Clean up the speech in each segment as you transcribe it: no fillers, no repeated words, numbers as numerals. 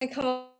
come up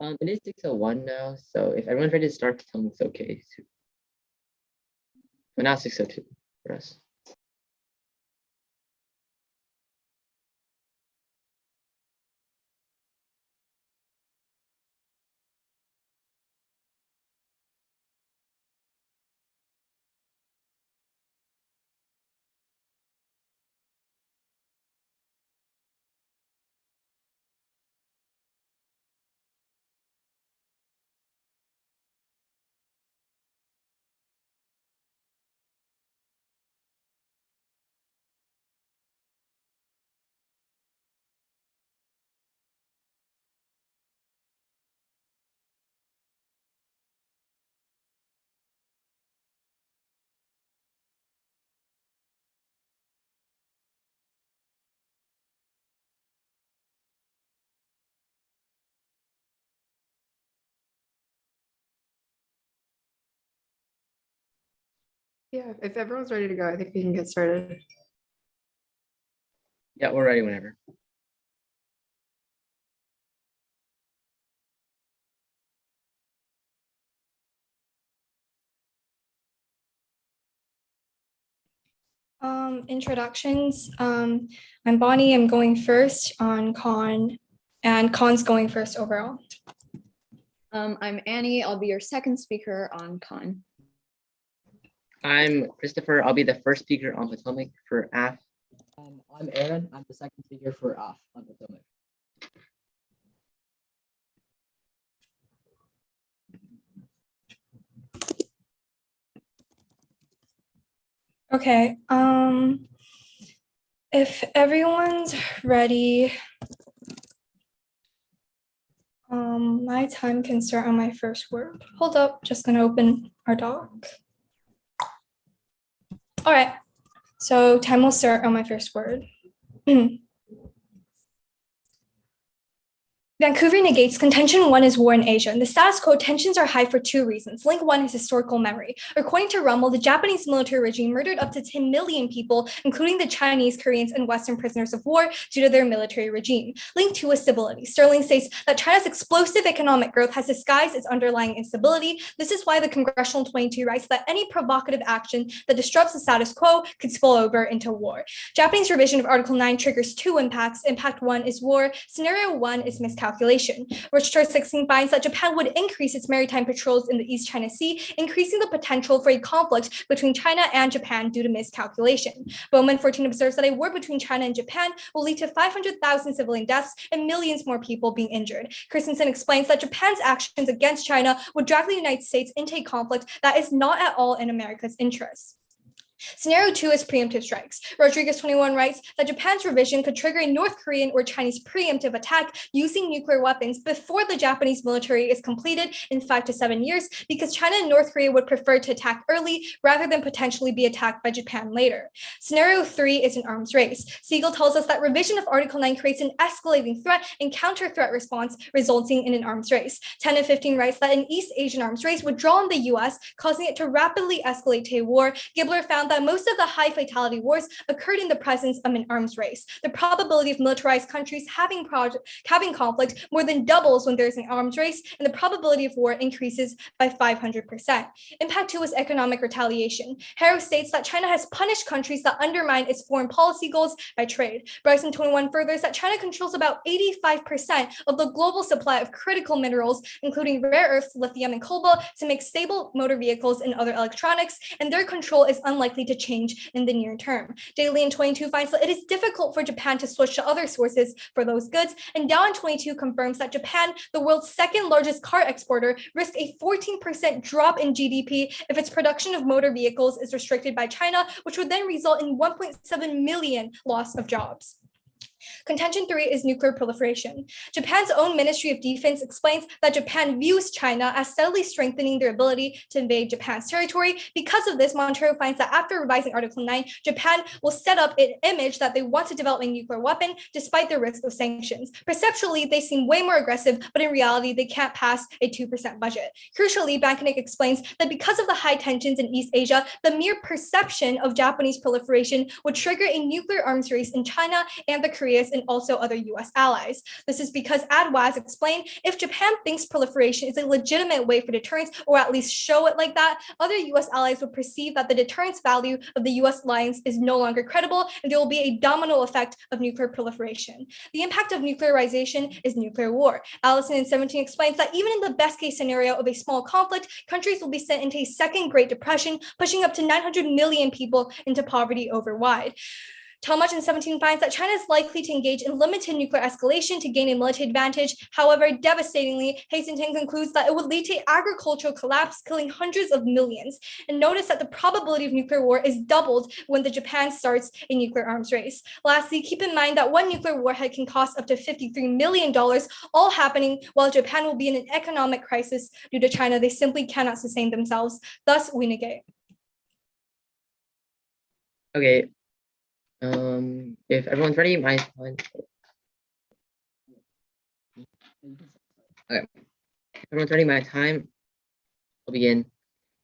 It is 6:01 now, so if everyone's ready to start, tell me it's okay. But now 6:02 for us. Yeah, if everyone's ready to go, I think we can get started. Yeah, we're ready whenever. Introductions. I'm Bonnie. I'm going first on con, and con's going first overall. I'm Annie. I'll be your second speaker on con. I'm Christopher. I'll be the first speaker on Potomac for AF. I'm Aaron. I'm the second speaker for AF on Potomac. Okay. If everyone's ready, my time can start on my first word. Hold up, just gonna open our doc. All right, so time will start on my first word. Vancouver negates contention one is war in Asia. In the status quo, tensions are high for two reasons. Link one is historical memory. According to Rummel, the Japanese military regime murdered up to 10 million people, including the Chinese, Koreans, and Western prisoners of war due to their military regime. Link two is stability. Sterling states that China's explosive economic growth has disguised its underlying instability. This is why the Congressional 22 writes that any provocative action that disrupts the status quo could spill over into war. Japanese revision of Article 9 triggers two impacts. Impact one is war. Scenario one is miscalculation. Register 16 finds that Japan would increase its maritime patrols in the East China Sea, increasing the potential for a conflict between China and Japan due to miscalculation. Bowman 14 observes that a war between China and Japan will lead to 500,000 civilian deaths and millions more people being injured. Christensen explains that Japan's actions against China would drag the United States into a conflict that is not at all in America's interests. Scenario two is preemptive strikes. Rodriguez 21 writes that Japan's revision could trigger a North Korean or Chinese preemptive attack using nuclear weapons before the Japanese military is completed in 5 to 7 years, because China and North Korea would prefer to attack early rather than potentially be attacked by Japan later. Scenario three is an arms race. Siegel tells us that revision of Article 9 creates an escalating threat and counter-threat response, resulting in an arms race. 10 and 15 writes that an East Asian arms race would draw on the US, causing it to rapidly escalate to a war. Gibler found that most of the high fatality wars occurred in the presence of an arms race. The probability of militarized countries having conflict more than doubles when there's an arms race, and the probability of war increases by 500%. Impact two is economic retaliation. Harrow states that China has punished countries that undermine its foreign policy goals by trade. Bryson 21 furthers that China controls about 85% of the global supply of critical minerals, including rare earths, lithium, and cobalt, to make stable motor vehicles and other electronics, and their control is unlikely to change in the near term. Daly and 22 finds that it is difficult for Japan to switch to other sources for those goods, and Dow and 22 confirms that Japan, the world's second largest car exporter, risked a 14% drop in GDP if its production of motor vehicles is restricted by China, which would then result in 1.7 million loss of jobs. Contention three is nuclear proliferation. Japan's own Ministry of Defense explains that Japan views China as steadily strengthening their ability to invade Japan's territory. Because of this, Montero finds that after revising Article 9, Japan will set up an image that they want to develop a nuclear weapon despite the risk of sanctions. Perceptually, they seem way more aggressive, but in reality, they can't pass a 2% budget. Crucially, Bankenik explains that because of the high tensions in East Asia, the mere perception of Japanese proliferation would trigger a nuclear arms race in China and the Korean Koreas, and also other US allies. This is because, as Was explained, if Japan thinks proliferation is a legitimate way for deterrence, or at least show it like that, other US allies would perceive that the deterrence value of the US alliance is no longer credible, and there will be a domino effect of nuclear proliferation. The impact of nuclearization is nuclear war. Allison in 17 explains that even in the best case scenario of a small conflict, countries will be sent into a second Great Depression, pushing up to 900 million people into poverty overwide. Talmadge in 17 finds that China is likely to engage in limited nuclear escalation to gain a military advantage. However, devastatingly, Hazelton concludes that it would lead to agricultural collapse, killing hundreds of millions. And notice that the probability of nuclear war is doubled when Japan starts a nuclear arms race. Lastly, keep in mind that one nuclear warhead can cost up to $53 million, all happening while Japan will be in an economic crisis due to China. They simply cannot sustain themselves. Thus, we negate. Okay. If everyone's ready, okay. If everyone's ready, my time will begin.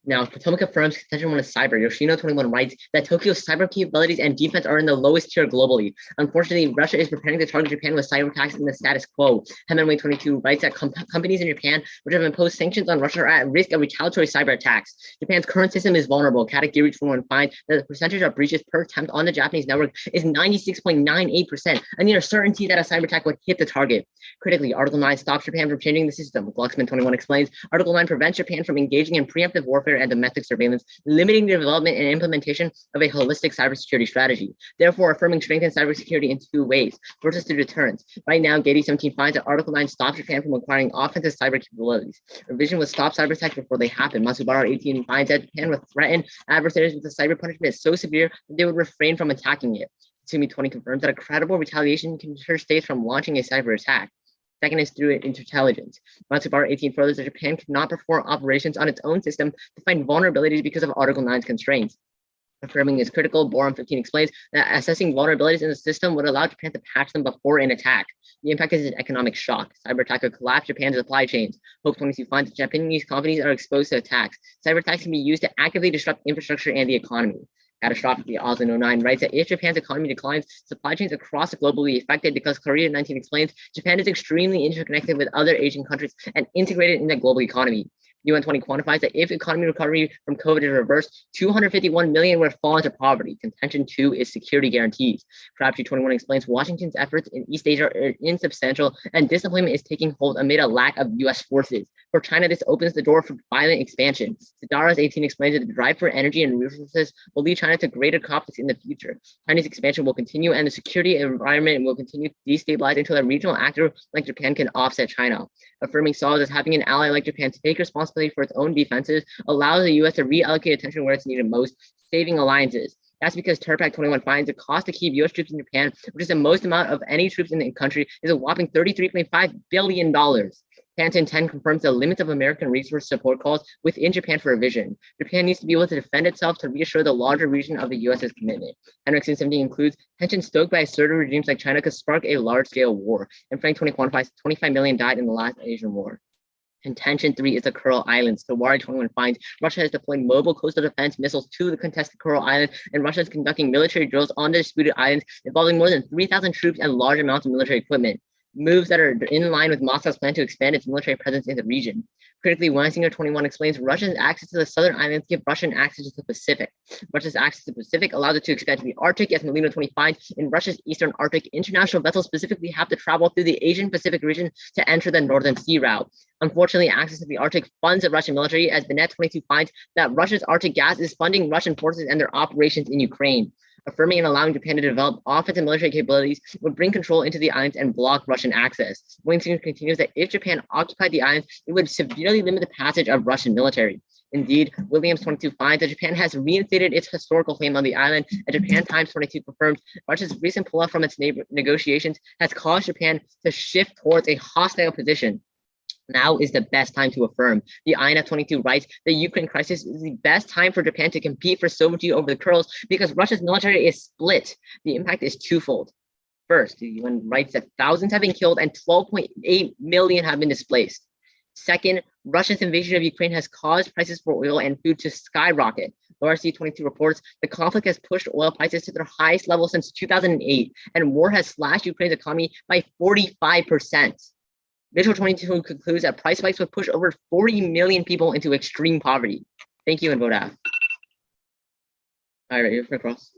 Now, Potomac affirms contention 1 is cyber. Yoshino 21 writes that Tokyo's cyber capabilities and defense are in the lowest tier globally. Unfortunately, Russia is preparing to target Japan with cyber attacks in the status quo. Hemingway 22 writes that companies in Japan which have imposed sanctions on Russia are at risk of retaliatory cyber attacks. Japan's current system is vulnerable. Katakiri 21 finds that the percentage of breaches per attempt on the Japanese network is 96.98%, a near certainty that a cyber attack would hit the target. Critically, Article 9 stops Japan from changing the system. Glucksman 21 explains, Article 9 prevents Japan from engaging in preemptive warfare and domestic surveillance, limiting the development and implementation of a holistic cybersecurity strategy. Therefore, affirming strengthened cybersecurity in 2 ways. First is through deterrence. Right now, Gady 17 finds that Article 9 stops Japan from acquiring offensive cyber capabilities. Revision would stop cyber attacks before they happen. Matsubara 18 finds that Japan would threaten adversaries with a cyber punishment so severe that they would refrain from attacking it. Sumi 20 confirms that a credible retaliation can deter states from launching a cyber attack. Second is through intelligence. Matsubara 18 furthers that Japan cannot perform operations on its own system to find vulnerabilities because of Article 9's constraints. Affirming is critical. Boron 15 explains that assessing vulnerabilities in the system would allow Japan to patch them before an attack. The impact is an economic shock. Cyber attack could collapse Japan's supply chains. Hope 22 finds that Japanese companies are exposed to attacks. Cyber attacks can be used to actively disrupt infrastructure and the economy. Catastrophically, Oslo 09 writes that if Japan's economy declines, supply chains across the globe will be affected because Korea 19 explains Japan is extremely interconnected with other Asian countries and integrated in the global economy. UN 20 quantifies that if economy recovery from COVID is reversed, 251 million would fall into poverty. Contention 2 is security guarantees. Crabtree 21 explains Washington's efforts in East Asia are insubstantial and disappointment is taking hold amid a lack of US forces. For China, this opens the door for violent expansion. Sidara's 18 explains that the drive for energy and resources will lead China to greater conflicts in the future. Chinese expansion will continue and the security environment will continue to destabilize until a regional actor like Japan can offset China. Affirming solves as having an ally like Japan to take responsibility for its own defenses allows the US to reallocate attention where it's needed most, saving alliances. That's because Terpac 21 finds the cost to keep US troops in Japan, which is the most amount of any troops in the country, is a whopping $33.5 billion. Panton 10 confirms the limits of American resource support calls within Japan for revision. Japan needs to be able to defend itself to reassure the larger region of the US's commitment. Henriksen 17 includes tension stoked by assertive regimes like China could spark a large-scale war. And Frank 20 quantifies 25 million died in the last Asian war. Contention 3 is the Kuril Islands. Sawari 21 finds Russia has deployed mobile coastal defense missiles to the contested Kuril Islands, and Russia is conducting military drills on the disputed islands involving more than 3,000 troops and large amounts of military equipment. Moves that are in line with Moscow's plan to expand its military presence in the region. Critically, Wensinger 21 explains Russia's access to the southern islands give Russian access to the Pacific. Russia's access to the Pacific allows it to expand to the Arctic, as Molino 20 finds in Russia's eastern Arctic. International vessels specifically have to travel through the Asian Pacific region to enter the northern sea route. Unfortunately, access to the Arctic funds the Russian military, as Binet 22 finds that Russia's Arctic gas is funding Russian forces and their operations in Ukraine. Affirming and allowing Japan to develop offensive military capabilities would bring control into the islands and block Russian access. Wensinger continues that if Japan occupied the islands, it would severely limit the passage of Russian military. Indeed, Williams 22 finds that Japan has reinstated its historical claim on the island, and Japan Times 22 confirms Russia's recent pull-out from its negotiations has caused Japan to shift towards a hostile position. Now is the best time to affirm. The INF 22 writes the Ukraine crisis is the best time for Japan to compete for sovereignty over the Kurils because Russia's military is split. The impact is twofold. First, the UN writes that thousands have been killed and 12.8 million have been displaced. Second, Russia's invasion of Ukraine has caused prices for oil and food to skyrocket. ORC22 reports the conflict has pushed oil prices to their highest level since 2008, and war has slashed Ukraine's economy by 45%. Visual 22 concludes that price spikes would push over 40 million people into extreme poverty. Thank you and vote F. All right, you're for cross.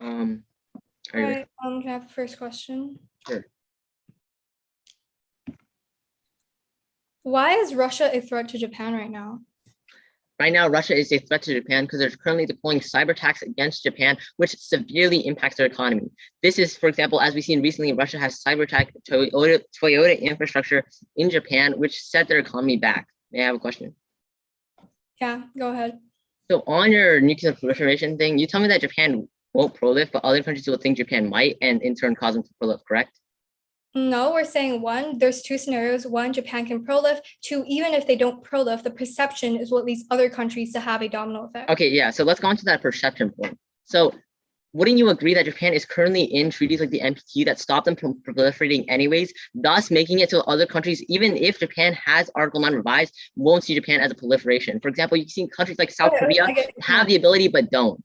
Are you ready? Right. Can I have the first question? Sure. Why is Russia a threat to Japan right now? Right now, Russia is a threat to Japan because they're currently deploying cyber attacks against Japan, which severely impacts their economy. This is, for example, as we've seen recently, Russia has cyber attacked Toyota infrastructure in Japan, which set their economy back. May I have a question? Yeah, go ahead. So on your nuclear proliferation thing, you tell me that Japan won't proliferate, but other countries will think Japan might, and in turn cause them to proliferate, correct? No, we're saying one, there's two scenarios. One, Japan can proliferate. Two, even if they don't proliferate, the perception is what leads other countries to have a domino effect. Okay, yeah, so let's go on to that perception point. So wouldn't you agree that Japan is currently in treaties like the NPT that stop them from proliferating anyways, thus making it so other countries, even if Japan has Article 9 revised, won't see Japan as a proliferation? For example, you've seen countries like South Korea have the ability but don't.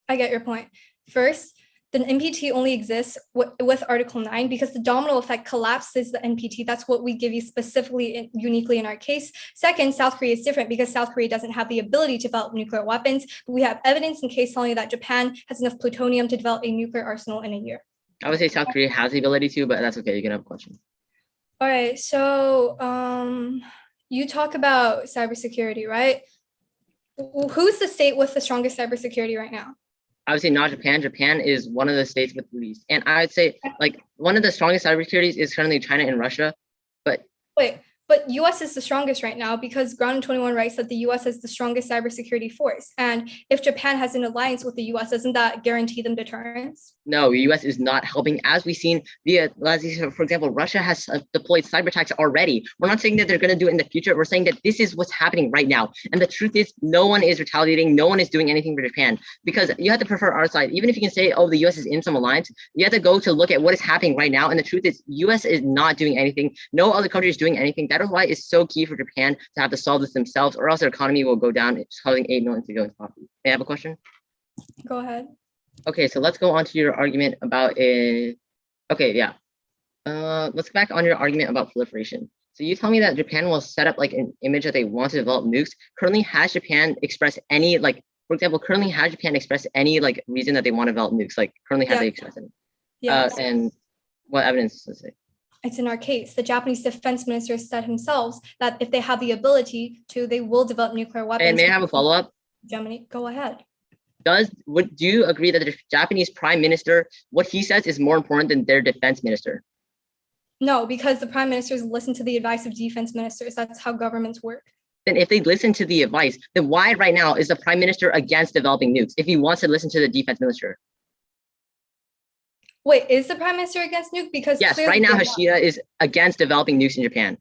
I get your point. First, the NPT only exists with Article 9 because the domino effect collapses the NPT. That's what we give you specifically, uniquely in our case. Second, South Korea is different because South Korea doesn't have the ability to develop nuclear weapons. We have evidence in case telling you that Japan has enough plutonium to develop a nuclear arsenal in a year. I would say South Korea has the ability to, but that's okay. You can have a question. All right, so you talk about cybersecurity, right? Who's the state with the strongest cybersecurity right now? I would say not Japan. Japan is one of the states with the least. And I would say like one of the strongest cybersecurities is currently China and Russia. But wait, but US is the strongest right now because Ground 21 writes that the US is the strongest cybersecurity force. And if Japan has an alliance with the US, doesn't that guarantee them deterrence? No, the US is not helping. As we've seen via, for example, Russia has deployed cyber attacks already. We're not saying that they're going to do it in the future. We're saying that this is what's happening right now. And the truth is no one is retaliating. No one is doing anything for Japan because you have to prefer our side. Even if you can say, oh, the US is in some alliance, you have to go to look at what is happening right now. And the truth is US is not doing anything. No other country is doing anything. That is why it's so key for Japan to have to solve this themselves or else their economy will go down. It's causing 8 million to go into poverty. May I have a question? Go ahead. Okay, so let's go on to your argument about let's go back on your argument about proliferation. So you tell me that Japan will set up like an image that they want to develop nukes. Currently, has Japan expressed any for example, currently has Japan expressed any reason that they want to develop nukes? Like currently have they expressed any? Yes. And what evidence does it say? It's in our case. The Japanese defense minister said themselves that if they have the ability to, they will develop nuclear weapons. And may I have a follow-up? Germany, go ahead. Do you agree that the Japanese prime minister, what he says is more important than their defense minister? No, because the prime ministers listen to the advice of defense ministers. That's how governments work. Then if they listen to the advice, then why right now is the prime minister against developing nukes if he wants to listen to the defense minister? Wait, is the prime minister against nuke? Because yes, right now Hashida is against developing nukes in Japan.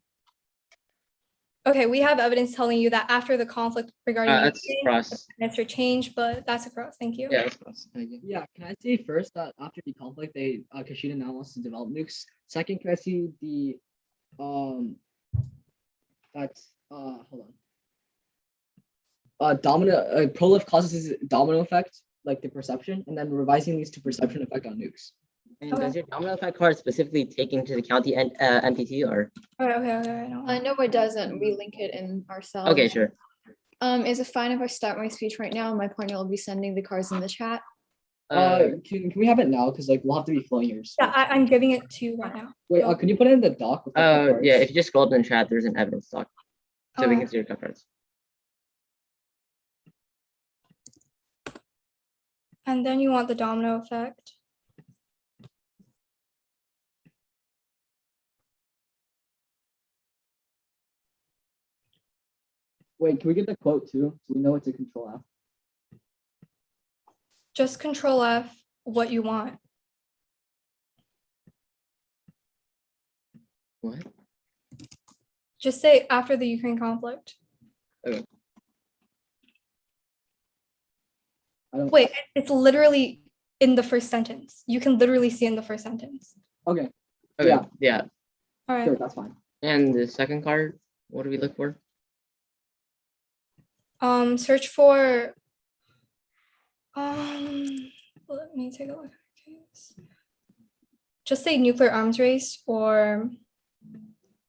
Okay, we have evidence telling you that after the conflict regarding that's cross. the minister changed, but that's a cross. Thank you. Yeah, that's cross. Thank you. Yeah, can I say first that after the conflict, Kishida now wants to develop nukes. Second, can I see the hold on. Prolif causes domino effect, like the perception, and then revising these to perception effect on nukes. And does your domino effect card specifically take into account the MPT or? Okay. No, it doesn't. We link it in ourselves. Okay, sure. Is it fine if I start my speech right now? My partner will be sending the cards in the chat. Can we have it now? Because we'll have to be flowing yours. Yeah, I'm giving it to you right now. Wait, can you put it in the doc? Yeah, if you just scroll up in the chat, there's an evidence doc, so we can see your cards. And then you want the domino effect. Wait, can we get the quote too? So we know it's a control F. Just control F what you want. What? Just say after the Ukraine conflict. Okay. Wait, it's literally in the first sentence. You can literally see in the first sentence. Okay. Yeah. All right. Sure, that's fine. And the second card? What do we look for? Search for let me take a look. Just say nuclear arms race or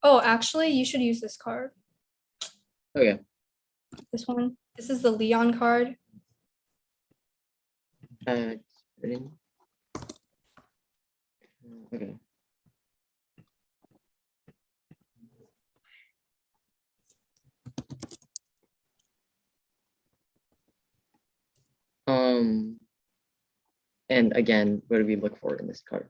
actually you should use this card. Okay. This one. This is the Leon card. Ready? Okay. And again, what do we look for in this card?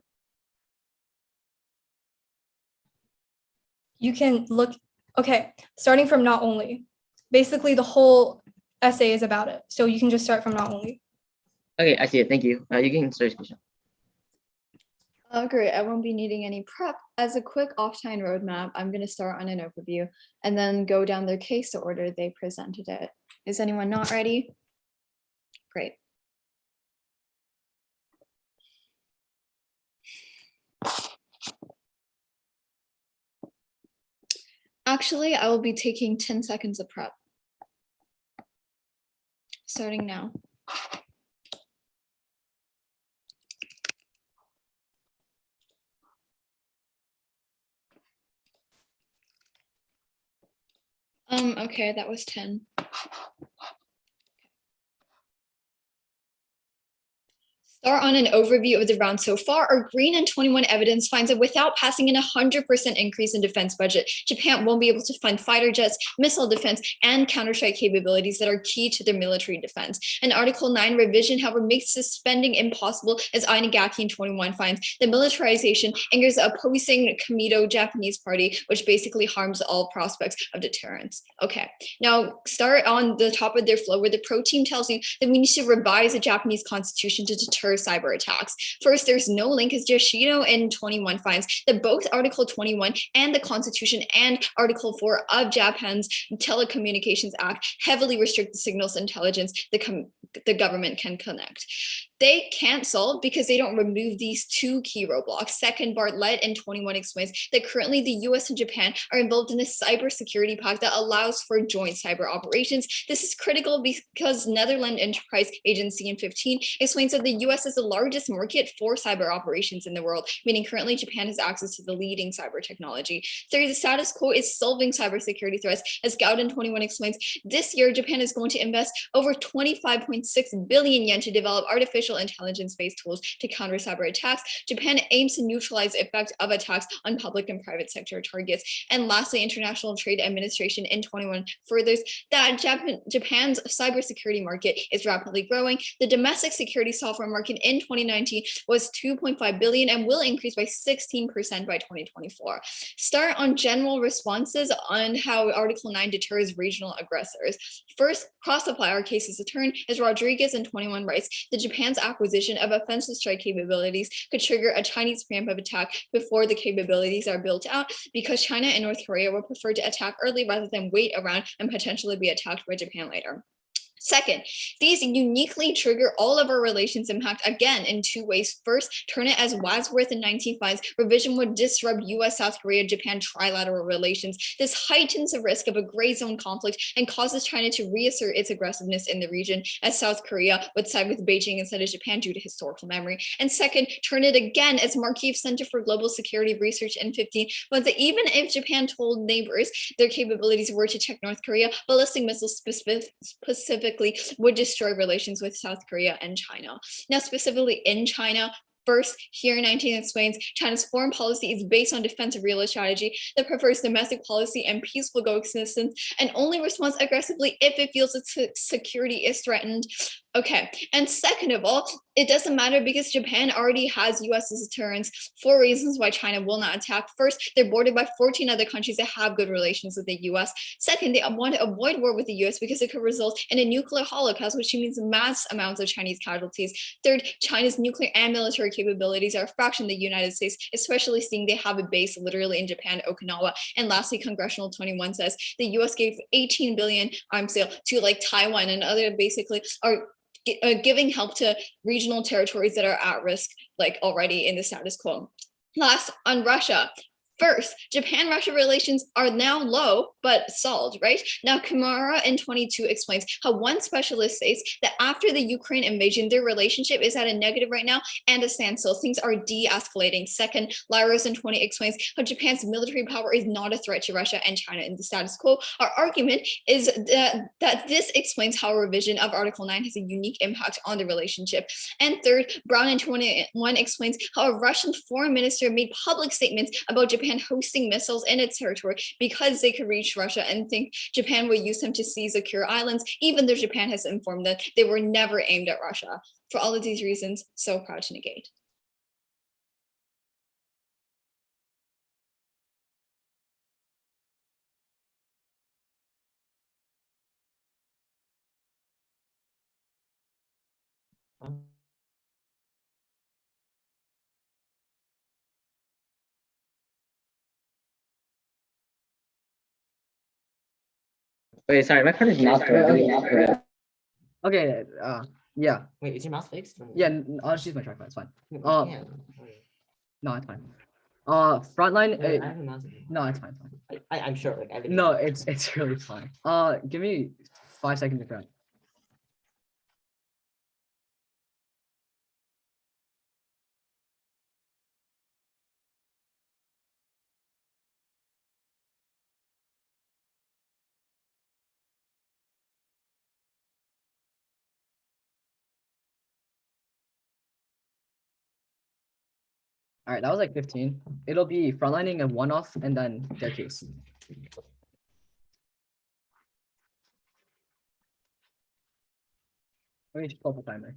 You can look, okay, starting from not only. Basically, the whole essay is about it. So you can just start from not only. Okay, I see it. Thank you. You can start your question. Great, I won't be needing any prep. As a quick off-time roadmap, I'm going to start on an overview and then go down their case to order they presented it. Is anyone not ready? Great. Actually, I will be taking 10 seconds of prep. Starting now. Okay, that was 10. Start on an overview of the round so far. Our green and 21 evidence finds that without passing in 100% increase in defense budget, Japan won't be able to fund fighter jets, missile defense, and counterstrike capabilities that are key to their military defense. An Article 9 revision, however, makes this spending impossible, as Negation in 21 finds that militarization angers the opposing Komeito Japanese party, which basically harms all prospects of deterrence. Okay, now start on the top of their flow where the pro team tells you that we need to revise the Japanese constitution to deter cyber attacks. First, there's no link, as Yoshino in 21 finds that both Article 21 and the Constitution and Article 4 of Japan's Telecommunications Act heavily restrict the signals intelligence the government can connect. They can't solve because they don't remove these two key roadblocks. Second, Bartlett in 21 explains that currently the US and Japan are involved in a cybersecurity pact that allows for joint cyber operations. This is critical because Netherlands Enterprise Agency in 15 explains that the US is the largest market for cyber operations in the world, meaning currently Japan has access to the leading cyber technology. Third, the status quo is solving cybersecurity threats. As Gowden 21 explains, this year Japan is going to invest over 25.6 billion yen to develop artificial intelligence-based tools to counter cyber attacks. Japan aims to neutralize the effect of attacks on public and private sector targets. And lastly, International Trade Administration in 21 furthers that Japan's cybersecurity market is rapidly growing. The domestic security software market in 2019 was 2.5 billion and will increase by 16% by 2024. Start on general responses on how Article 9 deters regional aggressors. First, cross-apply our case as a turn, as Rodriguez in 21 writes, that Japan's acquisition of offensive strike capabilities could trigger a Chinese preemptive attack before the capabilities are built out, because China and North Korea would prefer to attack early rather than wait around and potentially be attacked by Japan later. Second, these uniquely trigger all of our relations impact again in two ways. First, turn it as Wadsworth in 19 finds, revision would disrupt US, South Korea, Japan trilateral relations. This heightens the risk of a gray zone conflict and causes China to reassert its aggressiveness in the region, as South Korea would side with Beijing instead of Japan due to historical memory. And second, turn it again as Markiev Center for Global Security Research in 15, but that even if Japan told neighbors their capabilities were to check North Korea, ballistic missiles specifically would destroy relations with South Korea and China. Now, specifically in China, first, here 19 explains China's foreign policy is based on defensive realist strategy that prefers domestic policy and peaceful coexistence and only responds aggressively if it feels its security is threatened. Okay, and second of all, it doesn't matter because Japan already has US's deterrence. 4 reasons why China will not attack. First, they're bordered by 14 other countries that have good relations with the US. Second, they want to avoid war with the US because it could result in a nuclear holocaust, which means mass amounts of Chinese casualties. Third, China's nuclear and military capabilities are a fraction of the United States, especially seeing they have a base literally in Japan, Okinawa. And lastly, Congressional 21 says the US gave 18 billion arms sale to like Taiwan and other basically are giving help to regional territories that are at risk, like already in the status quo. Last, on Russia, First, Japan-Russia relations are now low, but solved, right? Now, Kimura in 22 explains how one specialist states that after the Ukraine invasion, their relationship is at a negative right now and a standstill. Things are de-escalating. Second, Lyros in 20 explains how Japan's military power is not a threat to Russia and China in the status quo. Our argument is that this explains how a revision of Article 9 has a unique impact on the relationship. And third, Brown in 21 explains how a Russian foreign minister made public statements about Japan hosting missiles in its territory because they could reach Russia and think Japan would use them to seize secure islands, even though Japan has informed that they were never aimed at Russia. For all of these reasons, so proud to negate. Wait, sorry, my partner's mouse really Okay, yeah. Wait, is your mouse fixed? Yeah, I'll just use my trackpad, it's fine. Yeah. No, it's fine. Frontline, Wait, I have a mouse. no, it's fine. I'm sure. Like, everything. No, it's really fine. Give me 5 seconds to grab. All right, that was like 15. It'll be frontlining and one off and then their case. Let me just pull up the timer.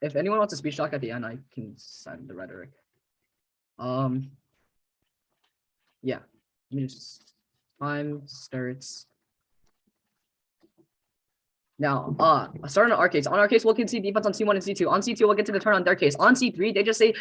If anyone wants a speech talk at the end, I can send the rhetoric. Yeah, let me just time starts. Now, start on our case. On our case, we'll concede defense on C1 and C2. On C2, we'll get to the turn on their case. On C3, they just say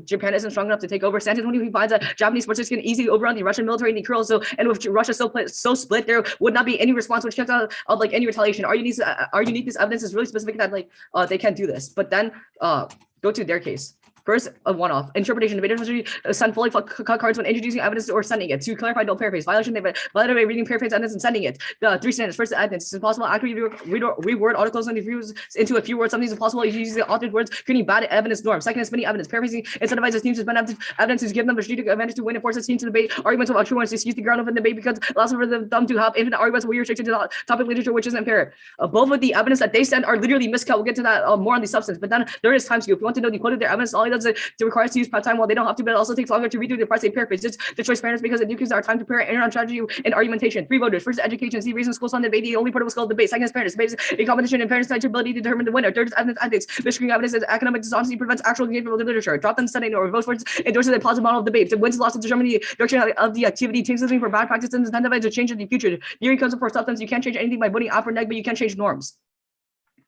Japan isn't strong enough to take over. Santos 20 finds that Japanese forces can easily overrun the Russian military in the Kurils. So, and with Russia so split, there would not be any response which checks out of like any retaliation. Our uniqueness evidence is really specific that like they can't do this. But then go to their case. First, a one-off interpretation. Debaters send fully cut cards when introducing evidence or sending it. To clarify, don't paraphrase. Violation, they violate by reading paraphrase evidence and sending it. The 3 standards. First, evidence. It's impossible to accurately reword articles and reviews into a few words. Something is impossible using the authored words, creating bad evidence norms. Second is spinning evidence. Paraphrasing incentivizes teams to spend evidence to give them the strategic advantage to win and forces teams to debate arguments about true ones to use the ground of the debate because it allows for them to have infinite arguments with restriction to the topic literature, which isn't fair. Both of the evidence that they send are literally miscut. We'll get to that more on the substance. But then there is time skew. If you want to know the quote of their evidence, all it does is to require to use prep time while they don't have to, but it also takes longer to read through the parts they paraphrase. It's the choice fairness because it decreases our time to prepare and on strategy and argumentation. 3 voters. First, education. See reasons schools on debate. The only portable skill of debate. Second is fairness. Debate is a competition and fairness to ability to determine the winner. Third is evidence ethics. Misreading evidence is economic dishonesty prevents actual engagement with literature. Drop them studying or vote for it endorses a positive model of debate. The wins loss to determine the direction of the activity. Change something for bad practice and incentivize a change in the future. Theory comes before substance. You can't change anything by voting out or neg, but you can change norms.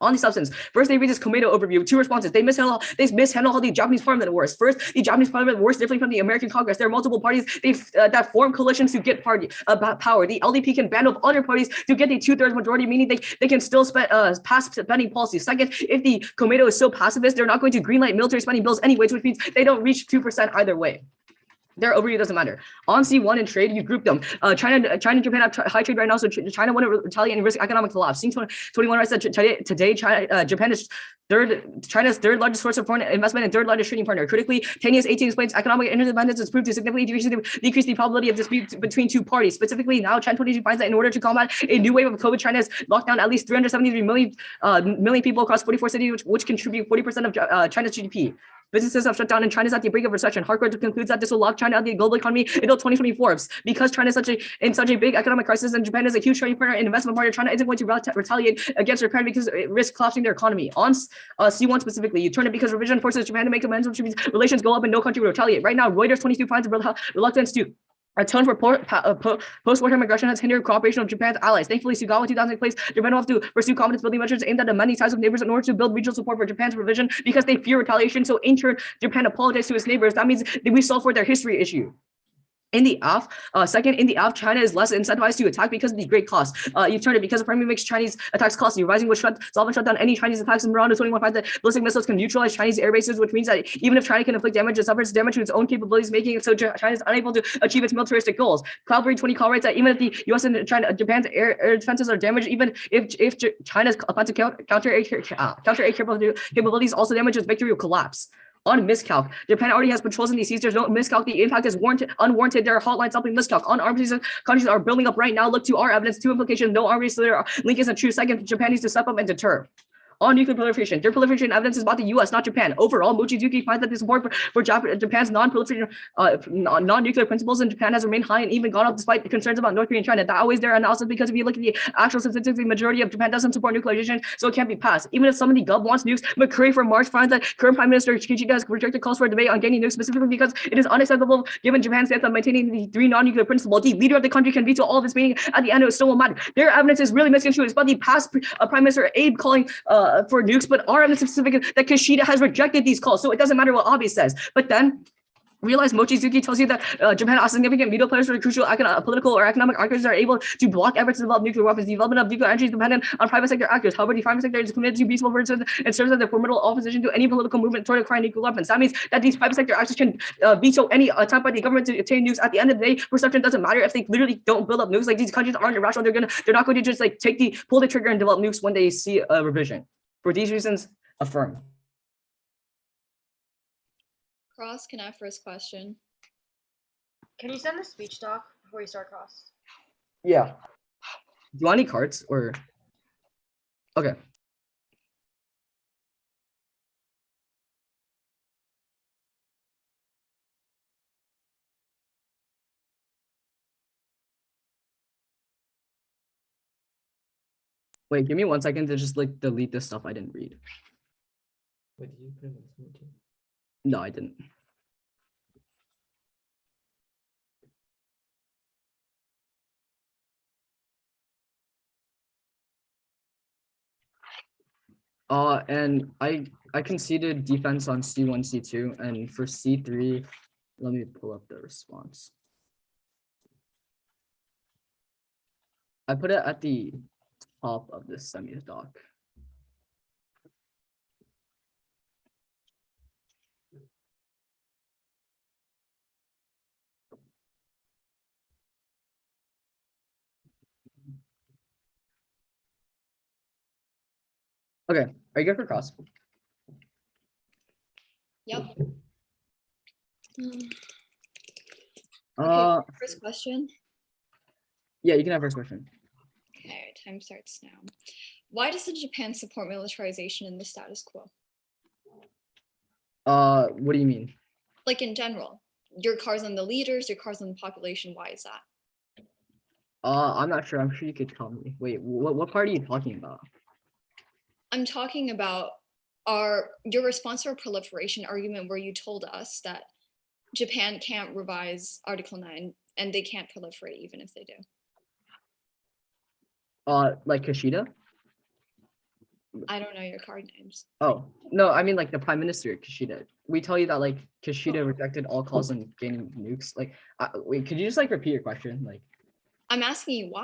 On the substance, first they read this Komeito overview. 2 responses. They mishandle how the Japanese parliament works. First, the Japanese parliament works differently from the American Congress. There are multiple parties that form coalitions to get power. The LDP can band up other parties to get the 2/3 majority, meaning they can still pass spending policies. Second, if the Komeito is so pacifist, they're not going to greenlight military spending bills anyways, which means they don't reach 2% either way. Their overview doesn't matter. On C1 and trade, you group them. China and Japan have high trade right now, so China wouldn't retaliate and risk economic collapse. Seeing 21 writes that today Japan is China's third largest source of foreign investment and third largest trading partner. Critically, 10 years 18 explains economic interdependence is proved to significantly decrease the probability of dispute between 2 parties. Specifically, now Chan 22 finds that in order to combat a new wave of COVID, China has locked down at least 373 million people across 44 cities, which contribute 40% of China's GDP. Businesses have shut down and China is at the brink of recession. Harvard concludes that this will lock China out of the global economy until 2024. Because China is in such a big economic crisis and Japan is a huge trading partner and investment partner, China isn't going to retaliate against Japan because it risks collapsing their economy. On C1 specifically, you turn it because revision forces Japan to make amends, which means relations go up and no country will retaliate. Right now, Reuters 22 finds reluctance to atone for post-wartime aggression has hindered cooperation of Japan's allies. Thankfully, Sugawa 2000 place Japan will have to pursue confidence building measures aimed at amending ties with neighbors in order to build regional support for Japan's revision because they fear retaliation. So in turn, Japan apologized to its neighbors. That means that we solve for their history issue. In the F, second, in the F, China is less incentivized to attack because of the great cost. You turn it because the primary makes Chinese attacks costly, rising which solve and shut down any Chinese attacks. And Miranda 21 finds that ballistic missiles can neutralize Chinese air bases, which means that even if China can inflict damage, it suffers damage to its own capabilities, making it so China is unable to achieve its militaristic goals. Cloudberry 20 call writes that even if the U.S. and Japan's air defenses are damaged, even if China's plan to counter air capabilities also damage, its victory will collapse. On miscalc, Japan already has patrols in these seas. There's no miscalc. The impact is unwarranted. There are hotlines stopping miscalc. On armies, countries are building up right now. Look to our evidence. Two implications. No armies. So their link isn't true. Second, Japan needs to step up and deter. On nuclear proliferation, their proliferation evidence is about the U.S., not Japan. Overall, Mochizuki finds that the support for Japan's non-proliferation, non-nuclear principles in Japan has remained high and even gone up despite concerns about North Korea and China. That always their analysis, because if you look at the actual statistics, the majority of Japan doesn't support nuclearization, so it can't be passed. Even if some of the Gov wants nukes, McCurry from March finds that current Prime Minister Kishida has rejected calls for a debate on gaining nukes specifically because it is unacceptable given Japan's stance on maintaining the three non-nuclear principles. The leader of the country can veto all of this, meaning at the end it still won't matter. Their evidence is really misconstrued. It's about the past Prime Minister Abe calling for nukes, but our evidence is specific that Kishida has rejected these calls, so it doesn't matter what Abe says. But then realize Mochizuki tells you that Japan has significant veto players for crucial political or economic actors are able to block efforts to develop nuclear weapons. The development of nuclear energy is dependent on private sector actors. However, the private sector is committed to peaceful pursuits and serves as a formidable opposition to any political movement toward acquiring nuclear weapons. That means that these private sector actors can veto any attempt by the government to obtain nukes. At the end of the day, perception doesn't matter if they literally don't build up nukes. Like, these countries aren't irrational. They're not going to just like pull the trigger and develop nukes when they see a revision. For these reasons, affirm. Cross, can I have first question? Can you send the speech doc before you start, Cross? Yeah. Do you want any cards or? Okay. Wait, give me 1 second to just like delete this stuff I didn't read. Wait, did you put it in too? No, I didn't. And I conceded defense on C1, C2, and for C3, let me pull up the response. I put it at the top of this semi-doc. Okay, are you good for cross? Yep. Uh, First question. yeah, you can have first question. Okay, time starts now. Why does Japan support militarization in the status quo? What do you mean? Like in general, your car's on the leaders, your car's on the population. Why is that? I'm not sure. I'm sure you could tell me. Wait, what part are you talking about? I'm talking about your response to our proliferation argument, where you told us that Japan can't revise Article 9 and they can't proliferate even if they do. Like Kishida? I don't know your card names. Oh, no, I mean like the Prime Minister Kishida. We tell you that like Kishida rejected all calls on gaining nukes. Like, wait, could you just like repeat your question? Like, I'm asking you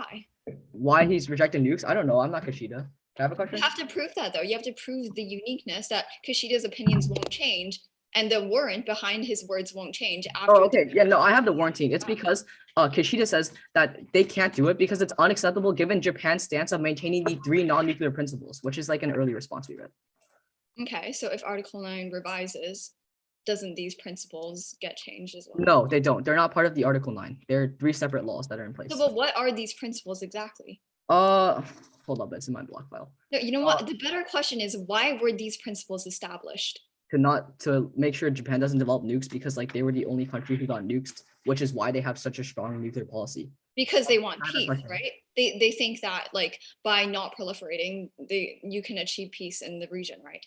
why he's rejecting nukes? I don't know. I'm not Kishida. Can I have a question? You have to prove that though. You have to prove the uniqueness that Kishida's opinions won't change and the warrant behind his words won't change after. Oh, okay. Yeah, no, I have the warranty. It's because Kishida says that they can't do it because it's unacceptable given Japan's stance of maintaining the three non-nuclear principles, which is like an early response we read. Okay, so if Article 9 revises, doesn't these principles get changed as well? No, they don't. They're not part of the Article 9. They're three separate laws that are in place. So, but what are these principles exactly? Hold up, it's in my block file. No, you know what? The better question is, why were these principles established? To make sure Japan doesn't develop nukes because like they were the only country who got nukes, which is why they have such a strong nuclear policy. Because they want peace, question. right? They think that like by not proliferating, you can achieve peace in the region, right?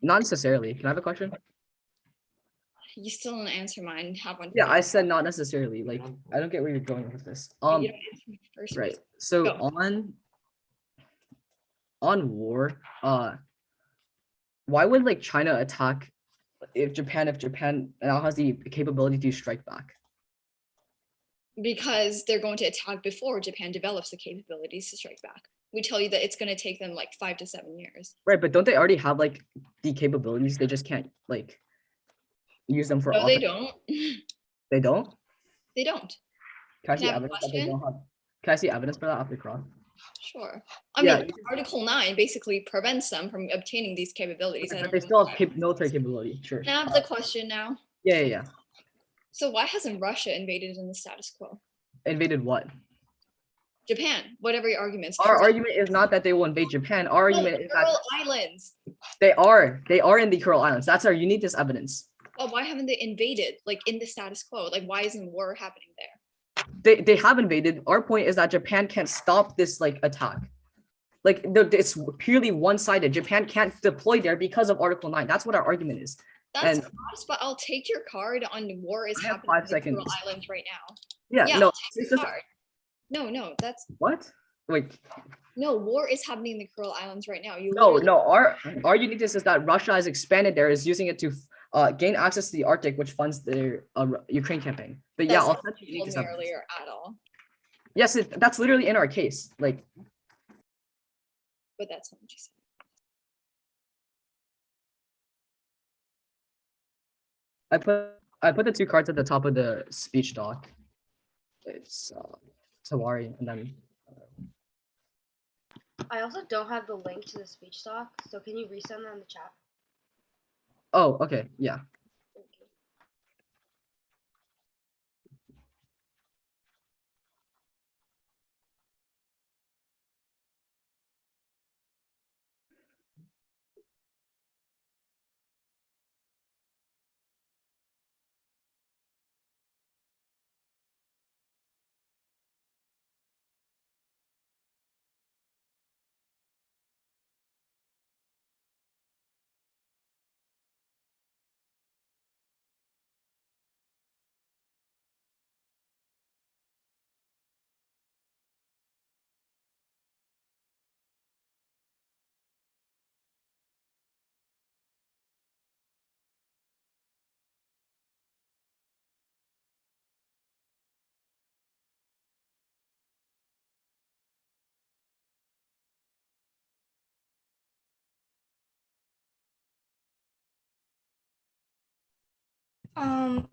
Not necessarily. Can I have a question? You still don't answer mine. Have one. Yeah, I said not necessarily. Like, I don't get where you're going with this. You don't answer me first. Right. So Go. on war, why would like China attack if Japan now has the capability to strike back? Because they're going to attack before Japan develops the capabilities to strike back. We tell you that it's going to take them like 5 to 7 years. Right, but don't they already have like the capabilities? They just can't like use them for No, they offense. don't. They don't? They don't. Can I Can see I have a evidence that they question? don't have? Can I see evidence for that after cross? Sure. I Yeah, mean, Article 9 basically prevents them from obtaining these capabilities. I But don't they know still why. have military capability. Sure. Can I have the question now? Yeah. So why hasn't Russia invaded in the status quo? Invaded what? Japan, whatever your arguments. Our argument is not that they will invade Japan. Our argument is that Kuril Islands. they are in the Kuril Islands. That's our you need this evidence. Well, why haven't they invaded like in the status quo? Like why isn't war happening there? They have invaded. Our point is that Japan can't stop this like attack. Like it's purely one-sided. Japan can't deploy there because of Article 9. That's what our argument is. That's And- fast, but I'll take your card on war is I have happening 5 in the seconds. Kuril Islands right now. Yeah, Yeah, no, I'll take it's your just card. No, that's what? Wait, no war is happening in the Kuril Islands right now. You no. literally- Our uniqueness is that Russia has expanded there, is using it to gain access to the Arctic, which funds their Ukraine campaign. But yeah, That's I'll not send you told uniqueness me evidence. earlier at all, Yes, that's literally in our case. Like, but that's not what you said. I put the 2 cards at the top of the speech doc. It's Tawari and then I also don't have the link to the speech doc, so can you resend that in the chat? oh, okay, yeah. Thank you.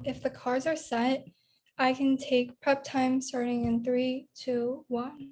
If the cards are set, I can take prep time starting in 3, 2, 1.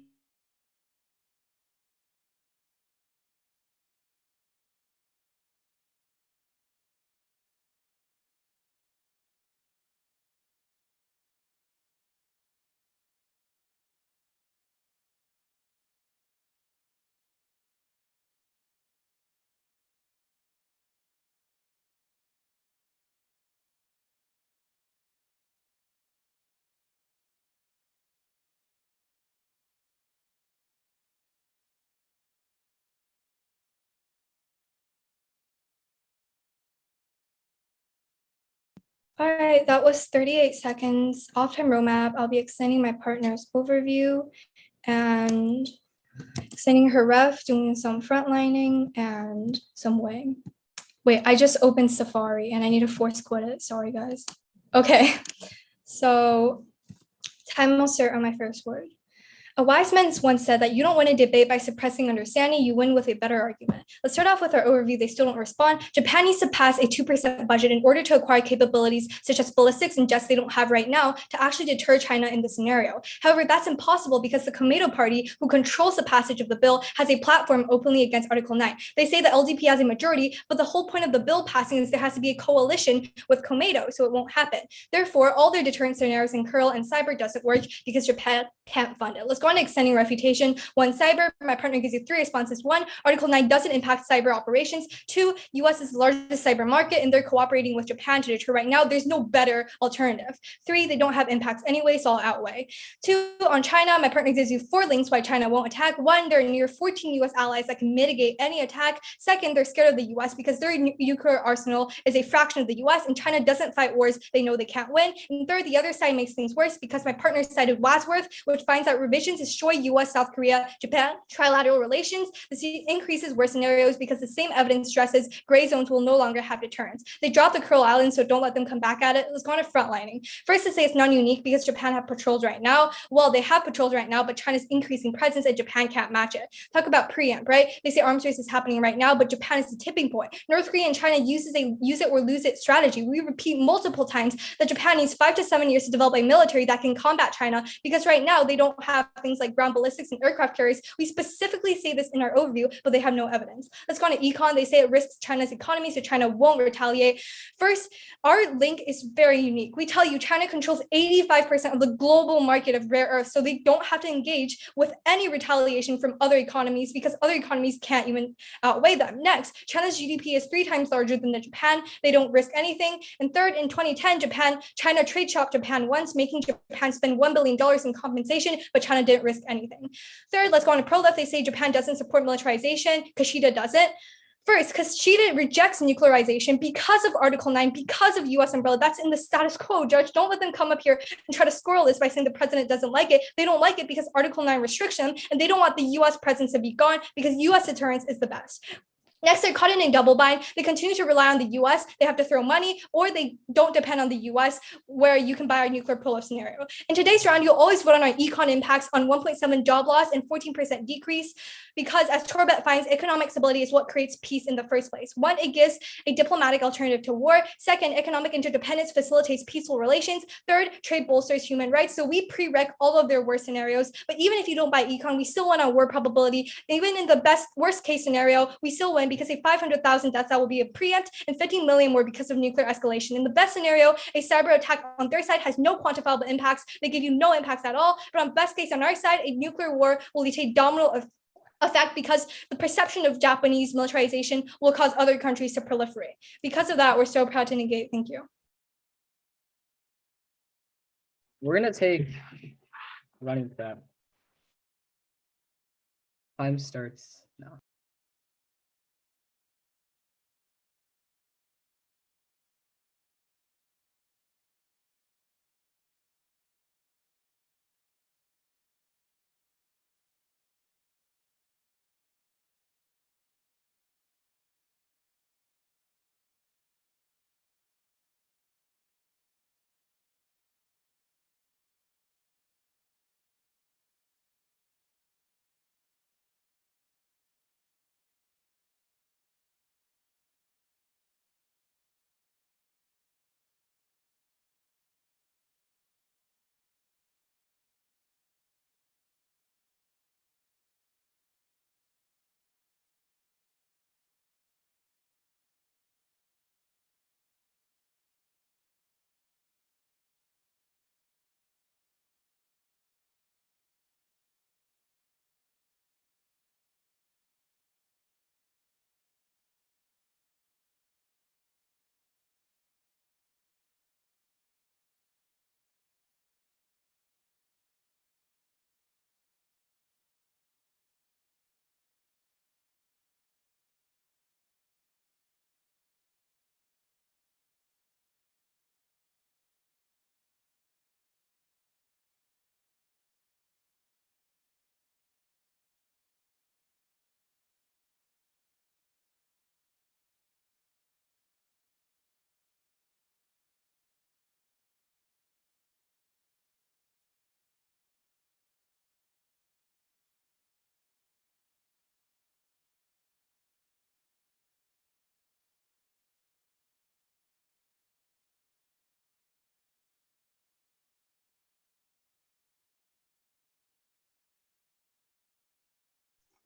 All right, that was 38 seconds. Off-time roadmap, I'll be extending my partner's overview and extending her ref, doing some frontlining and some weighing. Wait, I just opened Safari and I need to force quit it. Sorry, guys. Okay, so time will start on my first word. A wise man once said that you don't win a debate by suppressing understanding, you win with a better argument. Let's start off with our overview. They still don't respond. Japan needs to pass a 2% budget in order to acquire capabilities such as ballistics and jets they don't have right now to actually deter China in this scenario. However, that's impossible because the Komeito party, who controls the passage of the bill, has a platform openly against Article 9. They say the LDP has a majority, but the whole point of the bill passing is there has to be a coalition with Komeito, so it won't happen. Therefore, all their deterrent scenarios in Curl and Cyber doesn't work because Japan can't fund it. Let's go on to extending refutation. 1, cyber. My partner gives you 3 responses. 1, Article 9 doesn't impact cyber operations. 2, US is the largest cyber market and they're cooperating with Japan to deter right now. There's no better alternative. 3, they don't have impacts anyway, so I'll outweigh. 2, on China, my partner gives you 4 links why China won't attack. 1, there are near 14 US allies that can mitigate any attack. 2nd, they're scared of the US because their nuclear arsenal is a fraction of the US and China doesn't fight wars they know they can't win. And 3rd, the other side makes things worse because my partner cited Wadsworth, which finds that revision sanctions destroy US, South Korea, Japan, trilateral relations. This increases worse scenarios because the same evidence stresses gray zones will no longer have deterrence. They drop the Kuril Islands, so don't let them come back at it. Let's go on to frontlining. First, to say it's non-unique because Japan have patrols right now. Well, they have patrols right now, but China's increasing presence and Japan can't match it. Talk about preempt, right? They say arms race is happening right now, but Japan is the tipping point. North Korea and China uses a use it or lose it strategy. We repeat multiple times that Japan needs 5 to 7 years to develop a military that can combat China because right now they don't have things like ground ballistics and aircraft carriers. We specifically say this in our overview, but they have no evidence. Let's go on to econ. They say it risks China's economy, so China won't retaliate. First, our link is very unique. We tell you China controls 85% of the global market of rare earths, so they don't have to engage with any retaliation from other economies because other economies can't even outweigh them. Next, China's GDP is 3 times larger than the Japan. They don't risk anything. And third, in 2010, China trade shopped Japan once, making Japan spend $1 billion in compensation, but China didn't risk anything. Third, let's go on to pro-left. They say Japan doesn't support militarization. Kishida doesn't. First, Kishida rejects nuclearization because of Article 9, because of US umbrella. That's in the status quo, Judge. Don't let them come up here and try to squirrel this by saying the president doesn't like it. They don't like it because Article 9 restricts them, and they don't want the US presence to be gone because US deterrence is the best. Next, they're caught in a double bind. They continue to rely on the US. They have to throw money, or they don't depend on the US, where you can buy our nuclear prolif scenario. In today's round, you'll always vote on our econ impacts on 1.7 job loss and 14% decrease, because as Torbet finds, economic stability is what creates peace in the first place. One, it gives a diplomatic alternative to war. Second, economic interdependence facilitates peaceful relations. Third, trade bolsters human rights. So we pre-rec all of their worst scenarios. But even if you don't buy econ, we still win on war probability. Even in the worst case scenario, we still win because a 500,000 deaths, that will be a preempt, and 15 million more because of nuclear escalation. In the best scenario, a cyber attack on their side has no quantifiable impacts. They give you no impacts at all. But on best case on our side, a nuclear war will lead to a domino effect because the perception of Japanese militarization will cause other countries to proliferate. Because of that, we're so proud to negate. Thank you. We're gonna take running with that. Time starts now.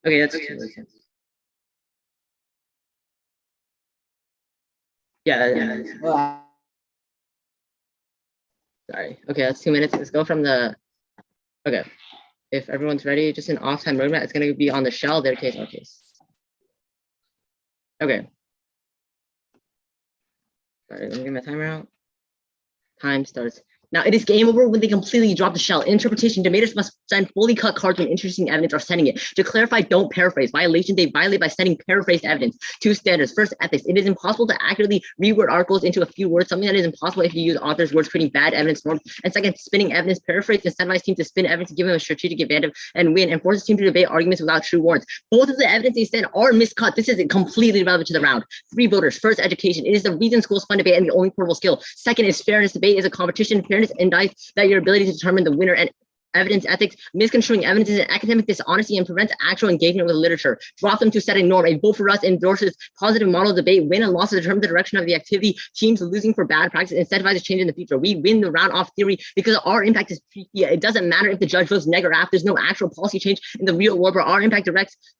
Okay, that's yeah. Sorry. Okay, that's 2 minutes. Let's go from the. Okay, if everyone's ready, just an off-time roadmap. It's gonna be on the shell, their case, our case. Okay. Sorry, let me get my timer out. Time starts Now, it is game over when they completely drop the shell. In interpretation, debaters must send fully cut cards when introducing evidence or sending it. To clarify, don't paraphrase. Violation, they violate by sending paraphrased evidence. Two standards. First, ethics. It is impossible to accurately reword articles into a few words, something that is impossible if you use authors' words, creating bad evidence forms. And second, spinning evidence. Paraphrase incentivize team to spin evidence to give them a strategic advantage and win, and forces team to debate arguments without true warrants. Both of the evidence they send are miscut. This is completely irrelevant to the round. Three voters. First, education. It is the reason schools fund debate and the only portable skill. Second is fairness. Debate is a competition. Fairness indicates that your ability to determine the winner, and evidence ethics. Misconstruing evidence is an academic dishonesty and prevents actual engagement with literature. Drop them to set a norm. A vote for us endorses positive model debate. Win and loss determine the direction of the activity. Teams losing for bad practice incentivizes change in the future. We win the round off theory because our impact is it doesn't matter if the judge votes neg or aff. There's no actual policy change in the real world, where our impact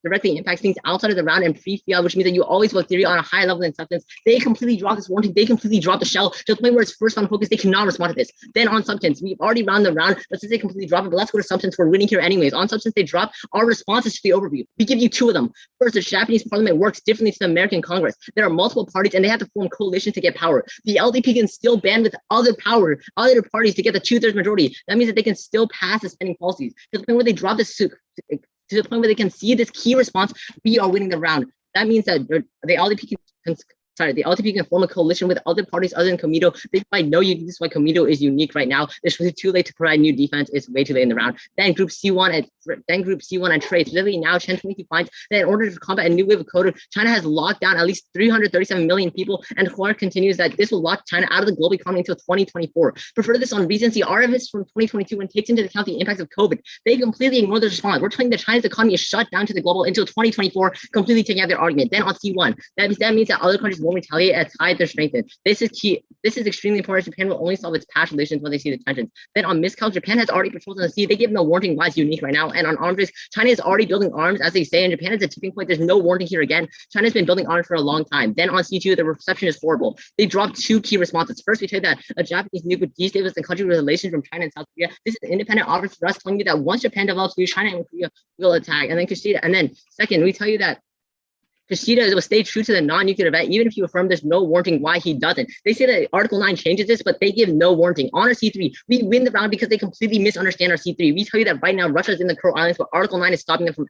directly impacts things outside of the round and pre-field, which means that you always vote theory on a high level in substance. They completely drop this warranty. They completely drop the shell to the point where it's first on focus. They cannot respond to this. Then on substance, we've already round the round. Let's say they completely drop it, but let's go to substance. We're winning here anyways. On substance, they drop our responses to the overview. We give you two of them. First, the Japanese parliament works differently to the American Congress. There are multiple parties and they have to form coalitions to get power. The LDP can still band with other parties to get the 2/3 majority. That means that they can still pass the spending policies to the point where they drop this to the point where they can see this key response. We are winning the round. That means that the LDP can form a coalition with other parties other than Comito. They provide no unique. This is why Comito is unique right now. It's really too late to provide new defense. It's way too late in the round. Then Group C1 and trade. Literally now, Chen 22 finds that in order to combat a new wave of COVID, China has locked down at least 337 million people. And Huar continues that this will lock China out of the global economy until 2024. But for this on recency, our evidence from 2022 and takes into account the impacts of COVID, they completely ignore the response. We're telling that China's economy is shut down to the global until 2024, completely taking out their argument. Then on C1, that means that other countries won't retaliate as tied their strengthen. This is key. This is extremely important. Japan will only solve its past relations when they see the tensions. Then on miscount, Japan has already patrols on the sea. They give no warning why it's unique right now. And on arms race, China is already building arms, as they say, and Japan is a tipping point. There's no warning here again. China's been building arms for a long time. Then on C2, the reception is horrible. They dropped two key responses. First, we tell you that a Japanese nuke would destabilize the country relations from China and South Korea. This is an independent offer for us, telling you that once Japan develops new, China and Korea will attack. And then Kushida. And then second, we tell you that Kushida will stay true to the non-nuclear event, even if you affirm there's no warning why he doesn't. They say that Article 9 changes this, but they give no warning. On our C3, we win the round because they completely misunderstand our C3. We tell you that right now Russia is in the Kuril Islands, but Article 9 is stopping them from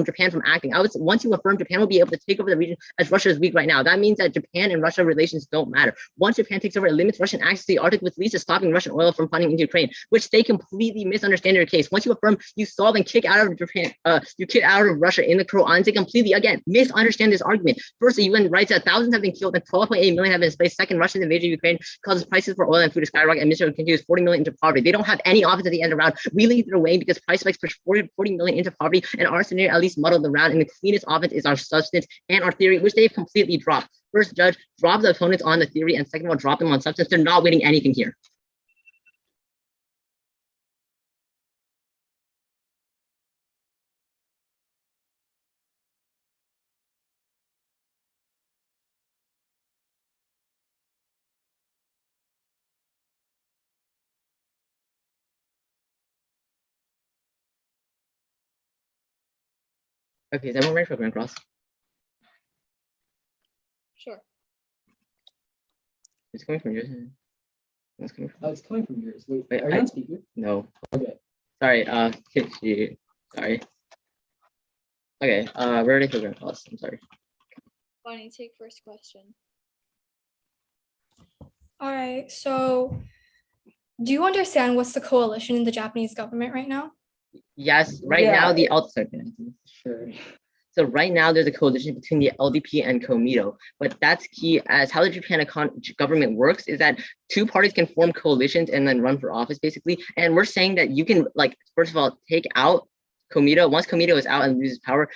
Japan from acting. Once you affirm, Japan will be able to take over the region as Russia is weak right now. That means that Japan and Russia relations don't matter. Once Japan takes over, it limits Russian access to the Arctic, which leads to stopping Russian oil from funding into Ukraine, which they completely misunderstand your case. Once you affirm, you solve and kick out of Japan, you kick out of Russia in the Kuril Islands. They completely, again, misunderstand this argument. First, the UN writes that thousands have been killed and 12.8 million have been displaced. Second, Russia's invasion of Ukraine causes prices for oil and food to skyrocket, and Mr. continues 40 million into poverty. They don't have any offense at the end of the round. We lead their way because price spikes push 40 million into poverty, and our scenario at least muddled the round. And the cleanest offense is our substance and our theory, which they've completely dropped. First, judge, drop the opponents on the theory, and second of all, drop them on substance. They're not winning anything here. Okay, is everyone ready for Grand Cross? Sure. It's coming from yours. It's coming from. Oh, it's coming from yours. Wait, Wait, are you on speaker? No. Okay. Sorry. Sorry. Okay. We're ready for Grand Cross. I'm sorry. Bonnie, take first question. All right. So, do you understand what's the coalition in the Japanese government right now? Yes. Right Yeah. now, the Sure. So right now, there's a coalition between the LDP and Comito, but that's key as how the Japan government works is that two parties can form coalitions and then run for office, basically. And we're saying that you can, like, first of all, take out Comito. Once Comito is out and loses power,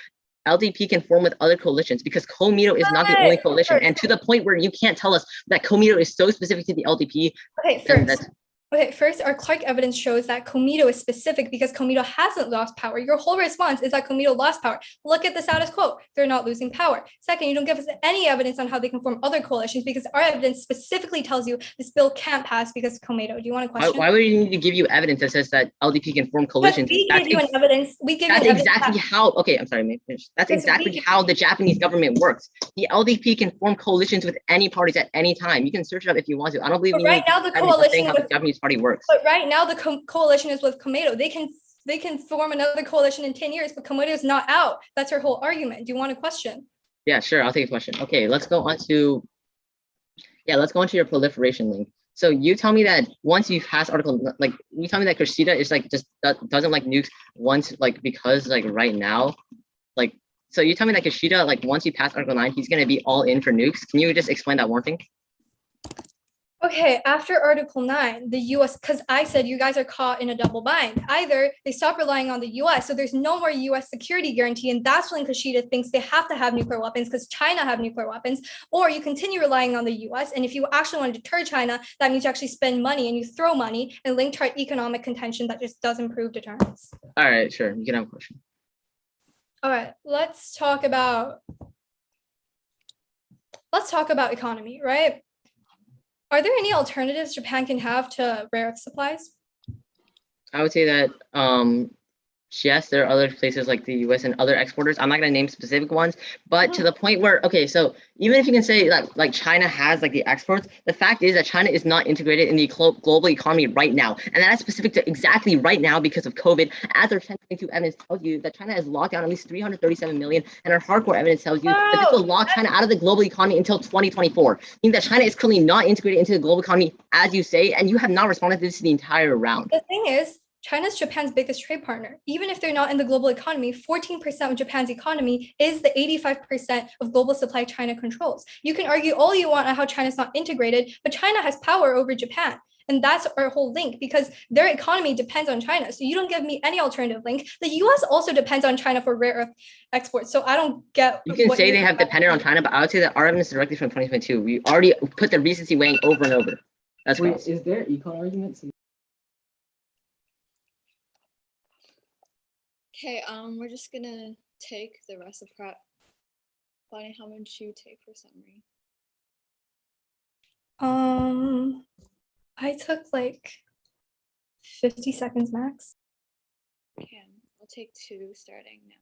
LDP can form with other coalitions because Comito is not the only coalition. And to the point where you can't tell us that Comito is so specific to the LDP. First, our Clark evidence shows that Comito is specific because Comito hasn't lost power. Your whole response is that Comito lost power. Look at the status quo. They're not losing power. Second, you don't give us any evidence on how they can form other coalitions because our evidence specifically tells you this bill can't pass because of Comito. Do you want a question? Why would we need to give you evidence that says that LDP can form coalitions? We give you evidence. That's exactly how, okay, I'm sorry, that's exactly how the Japanese government works. The LDP can form coalitions with any parties at any time. You can search it up if you want to. I don't believe right now the coalition how the Japanese party works. But right now the coalition is with Komeito. They can form another coalition in 10 years, but Komeito is not out. That's her whole argument. Do you want a question? Yeah, sure. I'll take a question. Okay, let's go on to your proliferation link. So you tell me that once you pass article, like you tell me that Kushida is like just doesn't like nukes once, like because like right now, like so you tell me that Kushida, like once you pass article 9, he's gonna be all in for nukes. Can you just explain that one thing? Okay, after Article 9, the US, because I said you guys are caught in a double bind. Either they stop relying on the US, so there's no more US security guarantee, and that's when Kushida thinks they have to have nuclear weapons because China have nuclear weapons, or you continue relying on the US, and if you actually want to deter China, that means you actually spend money and you throw money and link to our economic contention that just doesn't prove deterrence. All right, sure. You can have a question. All right, let's talk about economy, right? Are there any alternatives Japan can have to rare earth supplies? I would say that yes, there are other places like the US and other exporters. I'm not going to name specific ones, but to the point where, okay, so even if you can say that like China has like the exports, the fact is that China is not integrated in the global economy right now. And that's specific to exactly right now because of COVID, as our 1022 evidence tells you that China has locked down at least 337 million, and our hardcore evidence tells you that this will lock China out of the global economy until 2024, meaning that China is currently not integrated into the global economy, as you say, and you have not responded to this the entire round. The thing is, China's Japan's biggest trade partner. Even if they're not in the global economy, 14% of Japan's economy is the 85% of global supply China controls. You can argue all you want on how China's not integrated, but China has power over Japan. And that's our whole link because their economy depends on China. So you don't give me any alternative link. The US also depends on China for rare earth exports. So I don't get. You can say they have depended on China, but I would say that our evidence is directly from 2022. We already put the recency weighing over and over. That's Wait, gross. is there econ arguments? Okay, we're just gonna take the rest of prep. Finding how much you take for summary. I took like 50 seconds max. Okay, I'll take 2 starting now.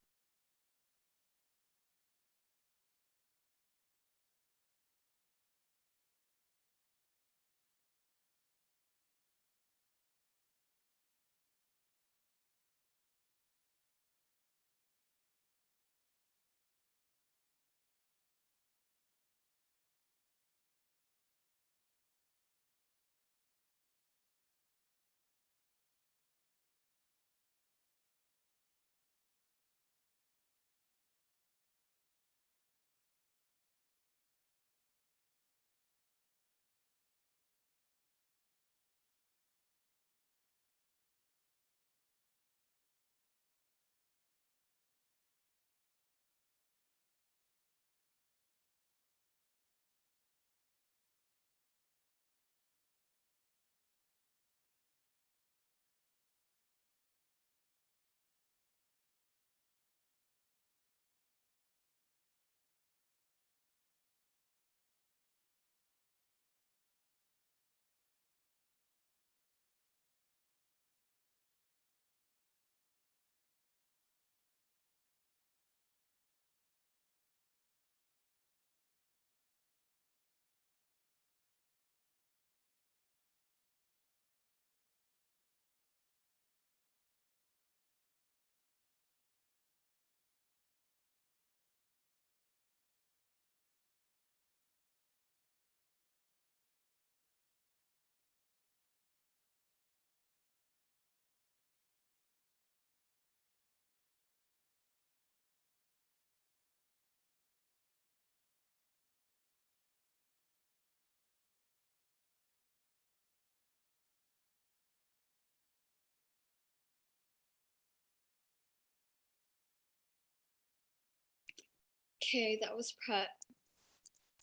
Okay, that was prep.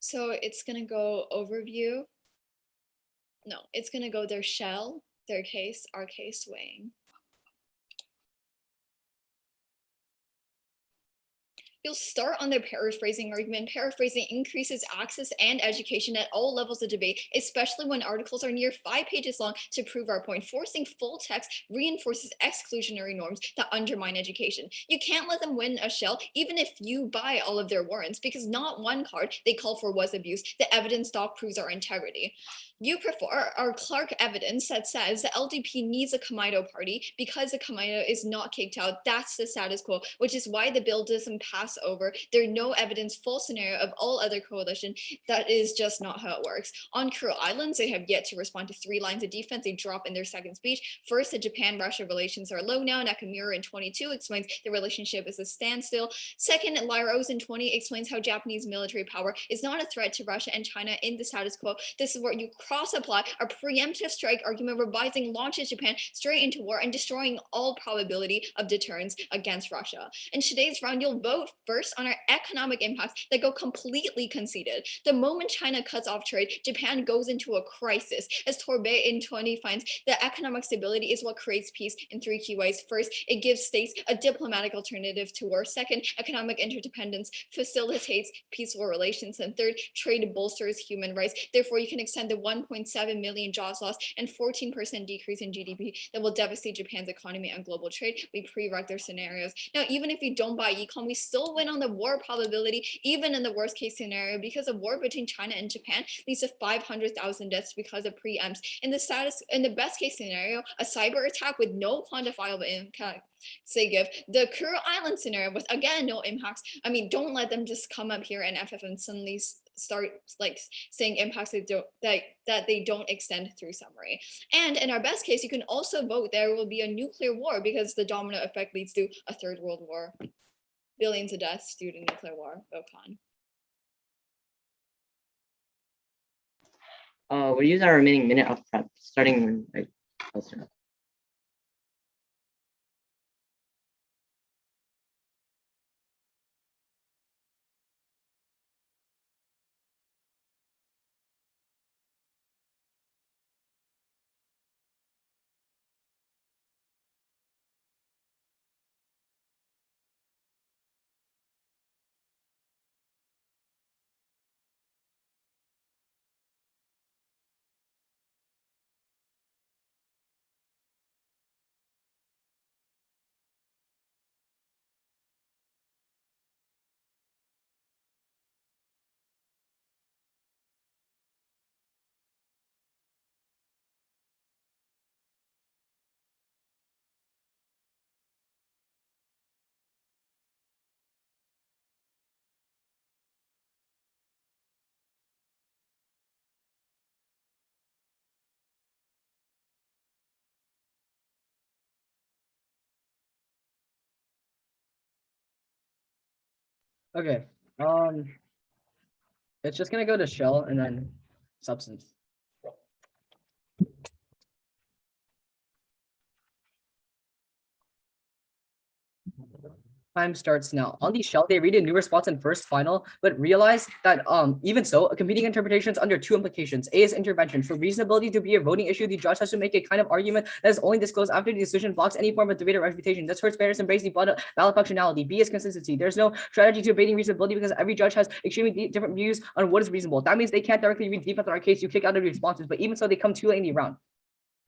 So it's gonna go overview. No, it's gonna go their shell, their case, our case weighing. You'll start on their paraphrasing argument. Paraphrasing increases access and education at all levels of debate, especially when articles are near 5 pages long to prove our point. Forcing full text reinforces exclusionary norms that undermine education. You can't let them win a shell, even if you buy all of their warrants, because not one card they call for was abused. The evidence stock proves our integrity. You prefer our Clark evidence that says the LDP needs a Komeito party because the Komeito is not kicked out. That's the status quo, which is why the bill doesn't pass over. There's no evidence, full scenario of all other coalition. That is just not how it works. On Kuril Islands, they have yet to respond to 3 lines of defense they drop in their second speech. First, the Japan-Russia relations are low now. Nakamura in 22 explains the relationship is a standstill. Second, Lyra O's in 20 explains how Japanese military power is not a threat to Russia and China in the status quo. This is where you cross-apply a preemptive strike argument, revising launches Japan straight into war and destroying all probability of deterrence against Russia. In today's round, you'll vote first on our economic impacts that go completely conceded. The moment China cuts off trade, Japan goes into a crisis. As Torbay in 20 finds, that economic stability is what creates peace in 3 key ways. First, it gives states a diplomatic alternative to war. Second, economic interdependence facilitates peaceful relations. And third, trade bolsters human rights. Therefore, you can extend the 1.7 million jobs lost and 14% decrease in GDP that will devastate Japan's economy and global trade. We pre-read their scenarios. Now, even if you don't buy econ, we still win on the war probability, even in the worst case scenario, because a war between China and Japan leads to 500,000 deaths because of preempts. In the best case scenario, a cyber attack with no quantifiable impact. Say give the Kuril Island scenario with again no impacts. I mean, don't let them just come up here and FF and suddenly start like saying impacts that they don't extend through summary. And in our best case, you can also vote there will be a nuclear war because the domino effect leads to a 3rd world war. Billions of deaths due to nuclear war. Ocon. We'll use our remaining minute of prep, starting when I closer. Okay. It's just gonna go to shell and then substance. Time starts now. On the shell, they read a new response in first final, but realize that even so, competing interpretations under 2 implications. A is intervention. For reasonability to be a voting issue, the judge has to make a kind of argument that is only disclosed after the decision blocks any form of debate or refutation. This hurts fairness and breaks the ballot functionality. B is consistency. There's no strategy to debating reasonability because every judge has extremely different views on what is reasonable. That means they can't directly read defense in our case. You kick out of the responses, but even so, they come too late in the round.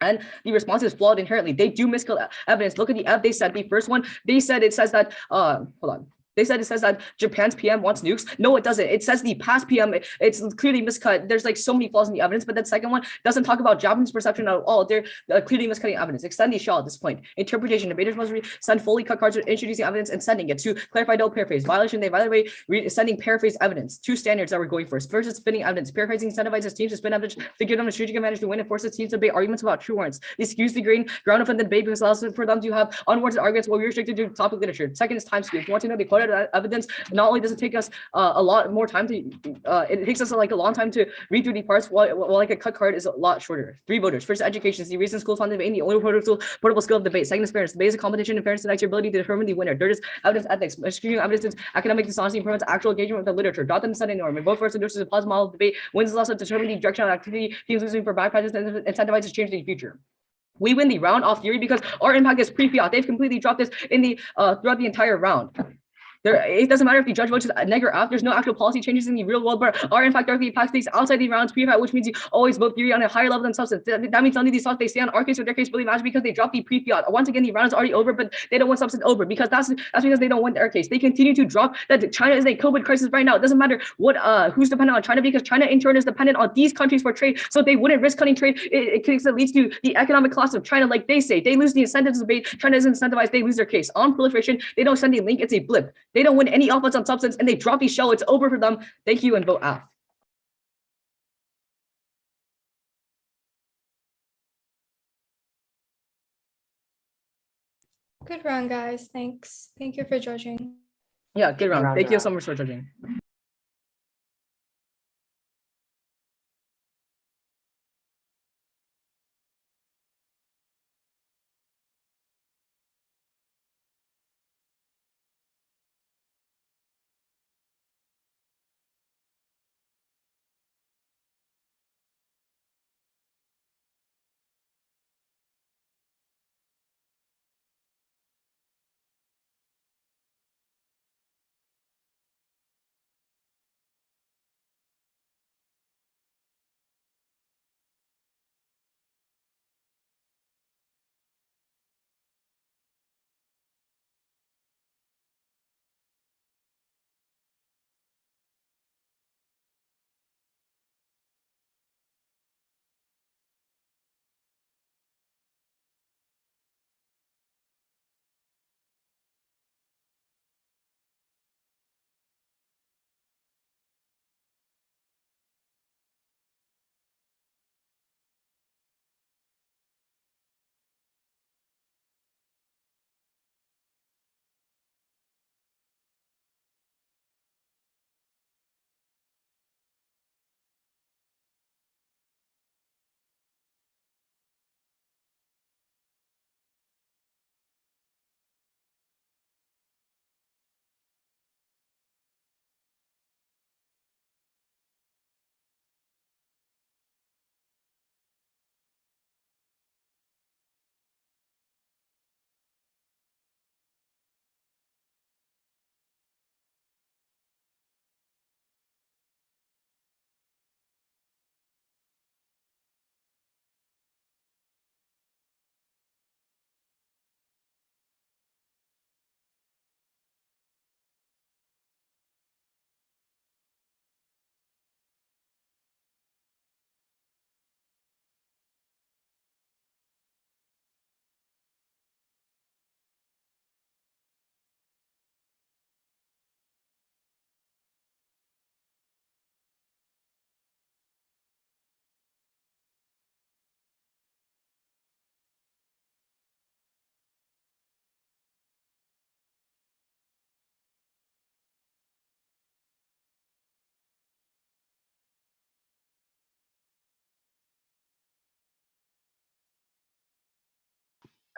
And the response is flawed inherently. They do miscall evidence. Look at the F they said. The first one, they said it says that, hold on. They said it says that Japan's PM wants nukes. No, it doesn't. It says the past PM, it's clearly miscut. There's like so many flaws in the evidence, but that second one doesn't talk about Japanese perception at all. They're clearly miscutting evidence. Extend the shell at this point. Interpretation. Debaters must send fully cut cards introducing evidence and sending it. To clarify, don't paraphrase. Violation, they violate sending paraphrase evidence. 2 standards that we're going for. First is spinning evidence. Paraphrasing incentivizes teams to spin evidence to give them a strategic advantage to win and forces teams to debate arguments about true warrants. This skews the ground of the debate because it allows for them to have unwarranted arguments while we're restricted to topic literature. Second is time skew. If you want to know the quoted evidence, not only does it take us a lot more time to, it takes us like a long time to read through the parts, while like a cut card is a lot shorter. 3 voters. First, education. The reason schools fund debate, the only portable skill of debate. Second is fairness. Debate is a competition in fairness and your ability to determine the winner. Third is evidence ethics. Executing evidence is academic dishonesty promotes actual engagement with the literature. Dot them setting norm. And vote first endorses a positive model of debate. Wins is also determine the direction of activity. Teams losing for bad practice and incentivizes change in the future. We win the round off theory because our impact is pre-fiat. They've completely dropped this in the throughout the entire round. It doesn't matter if the judge votes neg or up. There's no actual policy changes in the real world, but are in fact directly impact states outside the rounds pre-fight, which means you always vote theory on a higher level than substance. That means none of these thoughts they stay on our case or their case really matters because they drop the pre-fiat. Once again, the round is already over, but they don't want substance over because that's because they don't want their case. They continue to drop that China is a COVID crisis right now. It doesn't matter what who's dependent on China because China in turn is dependent on these countries for trade. So they wouldn't risk cutting trade. It leads to the economic collapse of China, like they say. They lose the incentives to debate. China isn't incentivized. They lose their case. On proliferation, they don't send a link. It's a blip. They don't win any offense on substance, and they drop the shell. It's over for them. Thank you, and vote F. Good round, guys. Thanks. Thank you for judging. Yeah, good round. Round Thank you out. so much for judging.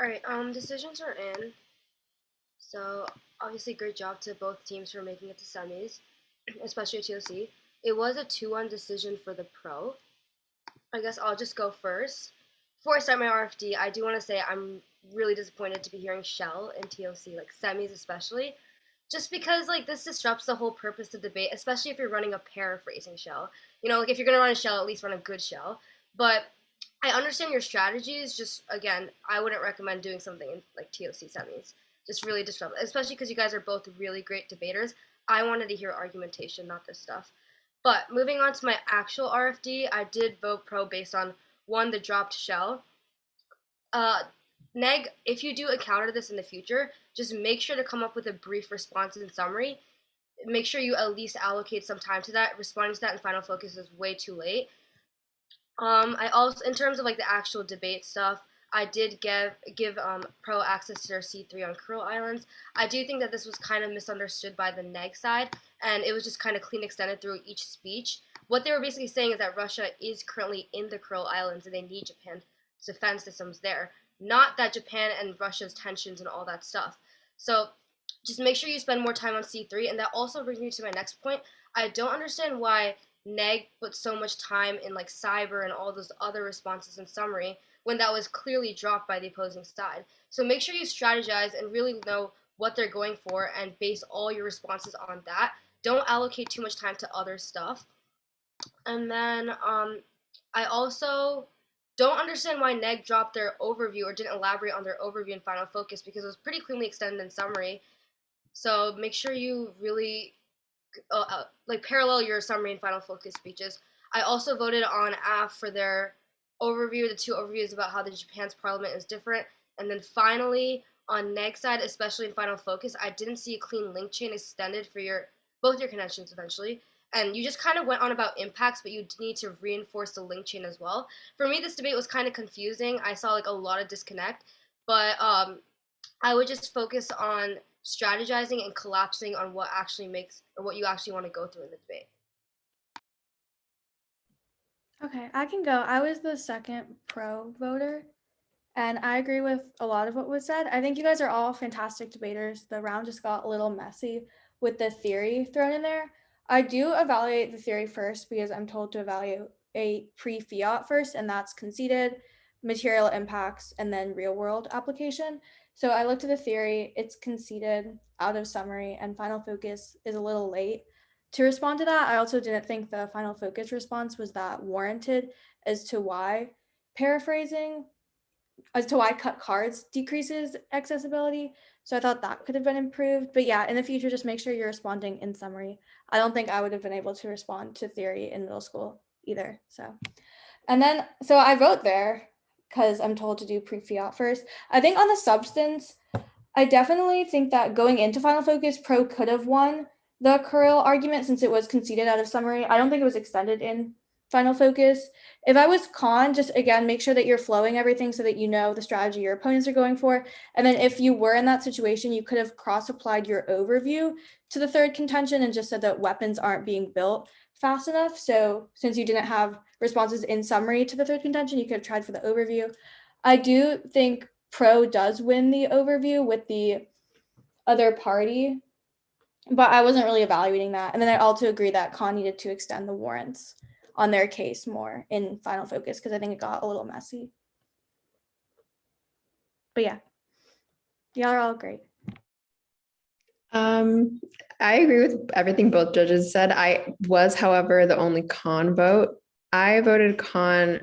All right, decisions are in. So obviously, great job to both teams for making it to semis, especially at TOC. It was a 2-1 decision for the pro. I guess I'll just go first. Before I start my RFD, I do want to say I'm really disappointed to be hearing Shell in TOC, like semis especially, just because like this disrupts the whole purpose of debate, especially if you're running a paraphrasing shell. You know, like if you're gonna run a shell, at least run a good shell. But I understand your strategies. Just again, I wouldn't recommend doing something in like TOC semis. Just really disrupt, especially because you guys are both really great debaters. I wanted to hear argumentation, not this stuff. But moving on to my actual RFD, I did vote pro based on one, the dropped shell. Neg, if you do encounter this in the future, just make sure to come up with a brief response and summary. Make sure you at least allocate some time to that. Responding to that in final focus is way too late. I also, in terms of like the actual debate stuff, I did give pro access to their C3 on Kuril Islands. I do think that this was kind of misunderstood by the neg side, and it was just kind of clean extended through each speech. What they were basically saying is that Russia is currently in the Kuril Islands and they need Japan's defense systems there, not that Japan and Russia's tensions and all that stuff. So just make sure you spend more time on C3, and that also brings me to my next point. I don't understand why Neg put so much time in like cyber and all those other responses in summary when that was clearly dropped by the opposing side. So make sure you strategize and really know what they're going for and base all your responses on that. Don't allocate too much time to other stuff. And then I also don't understand why Neg dropped their overview or didn't elaborate on their overview in Final Focus, because it was pretty cleanly extended in summary. So make sure you really like parallel your summary and Final Focus speeches. I also voted on AF for their overview, the 2 overviews about how the Japan's parliament is different. And then finally, on Neg side, especially in Final Focus, I didn't see a clean link chain extended for both your contentions eventually. And you just kind of went on about impacts, but you need to reinforce the link chain as well. For me, this debate was kind of confusing. I saw like a lot of disconnect, but I would just focus on strategizing and collapsing on what actually makes, or what you actually want to go through in the debate. Okay, I can go. I was the second pro voter, and I agree with a lot of what was said. I think you guys are all fantastic debaters. The round just got a little messy with the theory thrown in there. I do evaluate the theory first because I'm told to evaluate pre-fiat first, and that's conceded, material impacts, and then real world application. So I looked at the theory, it's conceded, out of summary, and Final Focus is a little late to respond to that. I also didn't think the Final Focus response was that warranted as to why cut cards decreases accessibility. So I thought that could have been improved. But yeah, in the future, just make sure you're responding in summary. I don't think I would have been able to respond to theory in middle school either. So I vote there because I'm told to do pre-fiat first. I think on the substance, I definitely think that going into Final Focus, Pro could have won the Curl argument since it was conceded out of summary. I don't think it was extended in Final Focus. If I was con, just again, make sure that you're flowing everything so that you know the strategy your opponents are going for. And then if you were in that situation, you could have cross-applied your overview to the third contention and just said that weapons aren't being built fast enough. So since you didn't have responses in summary to the third contention, you could have tried for the overview. I do think Pro does win the overview with the other party, but I wasn't really evaluating that. And then I also agree that Con needed to extend the warrants on their case more in Final Focus because I think it got a little messy. But yeah, y'all are all great. I agree with everything both judges said. I was, however, the only con vote. I voted con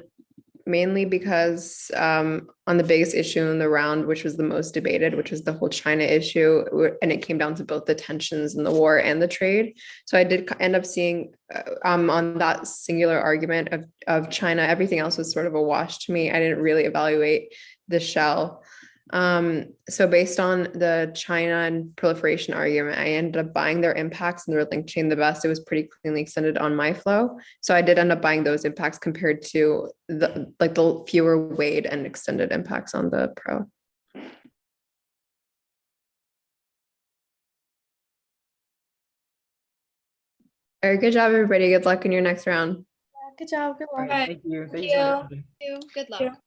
mainly because on the biggest issue in the round, which was the most debated, which was the whole China issue, and it came down to both the tensions in the war and the trade. So I did end up seeing on that singular argument of China, everything else was sort of a wash to me. I didn't really evaluate the shell. So based on the China and proliferation argument, I ended up buying their impacts and their link chain the best. It was pretty cleanly extended on my flow. So I did end up buying those impacts compared to the fewer weighed and extended impacts on the pro. All right, good job, everybody. Good luck in your next round. Good job. Good luck. All right, thank you. Thank Thank you so much. you. Good luck.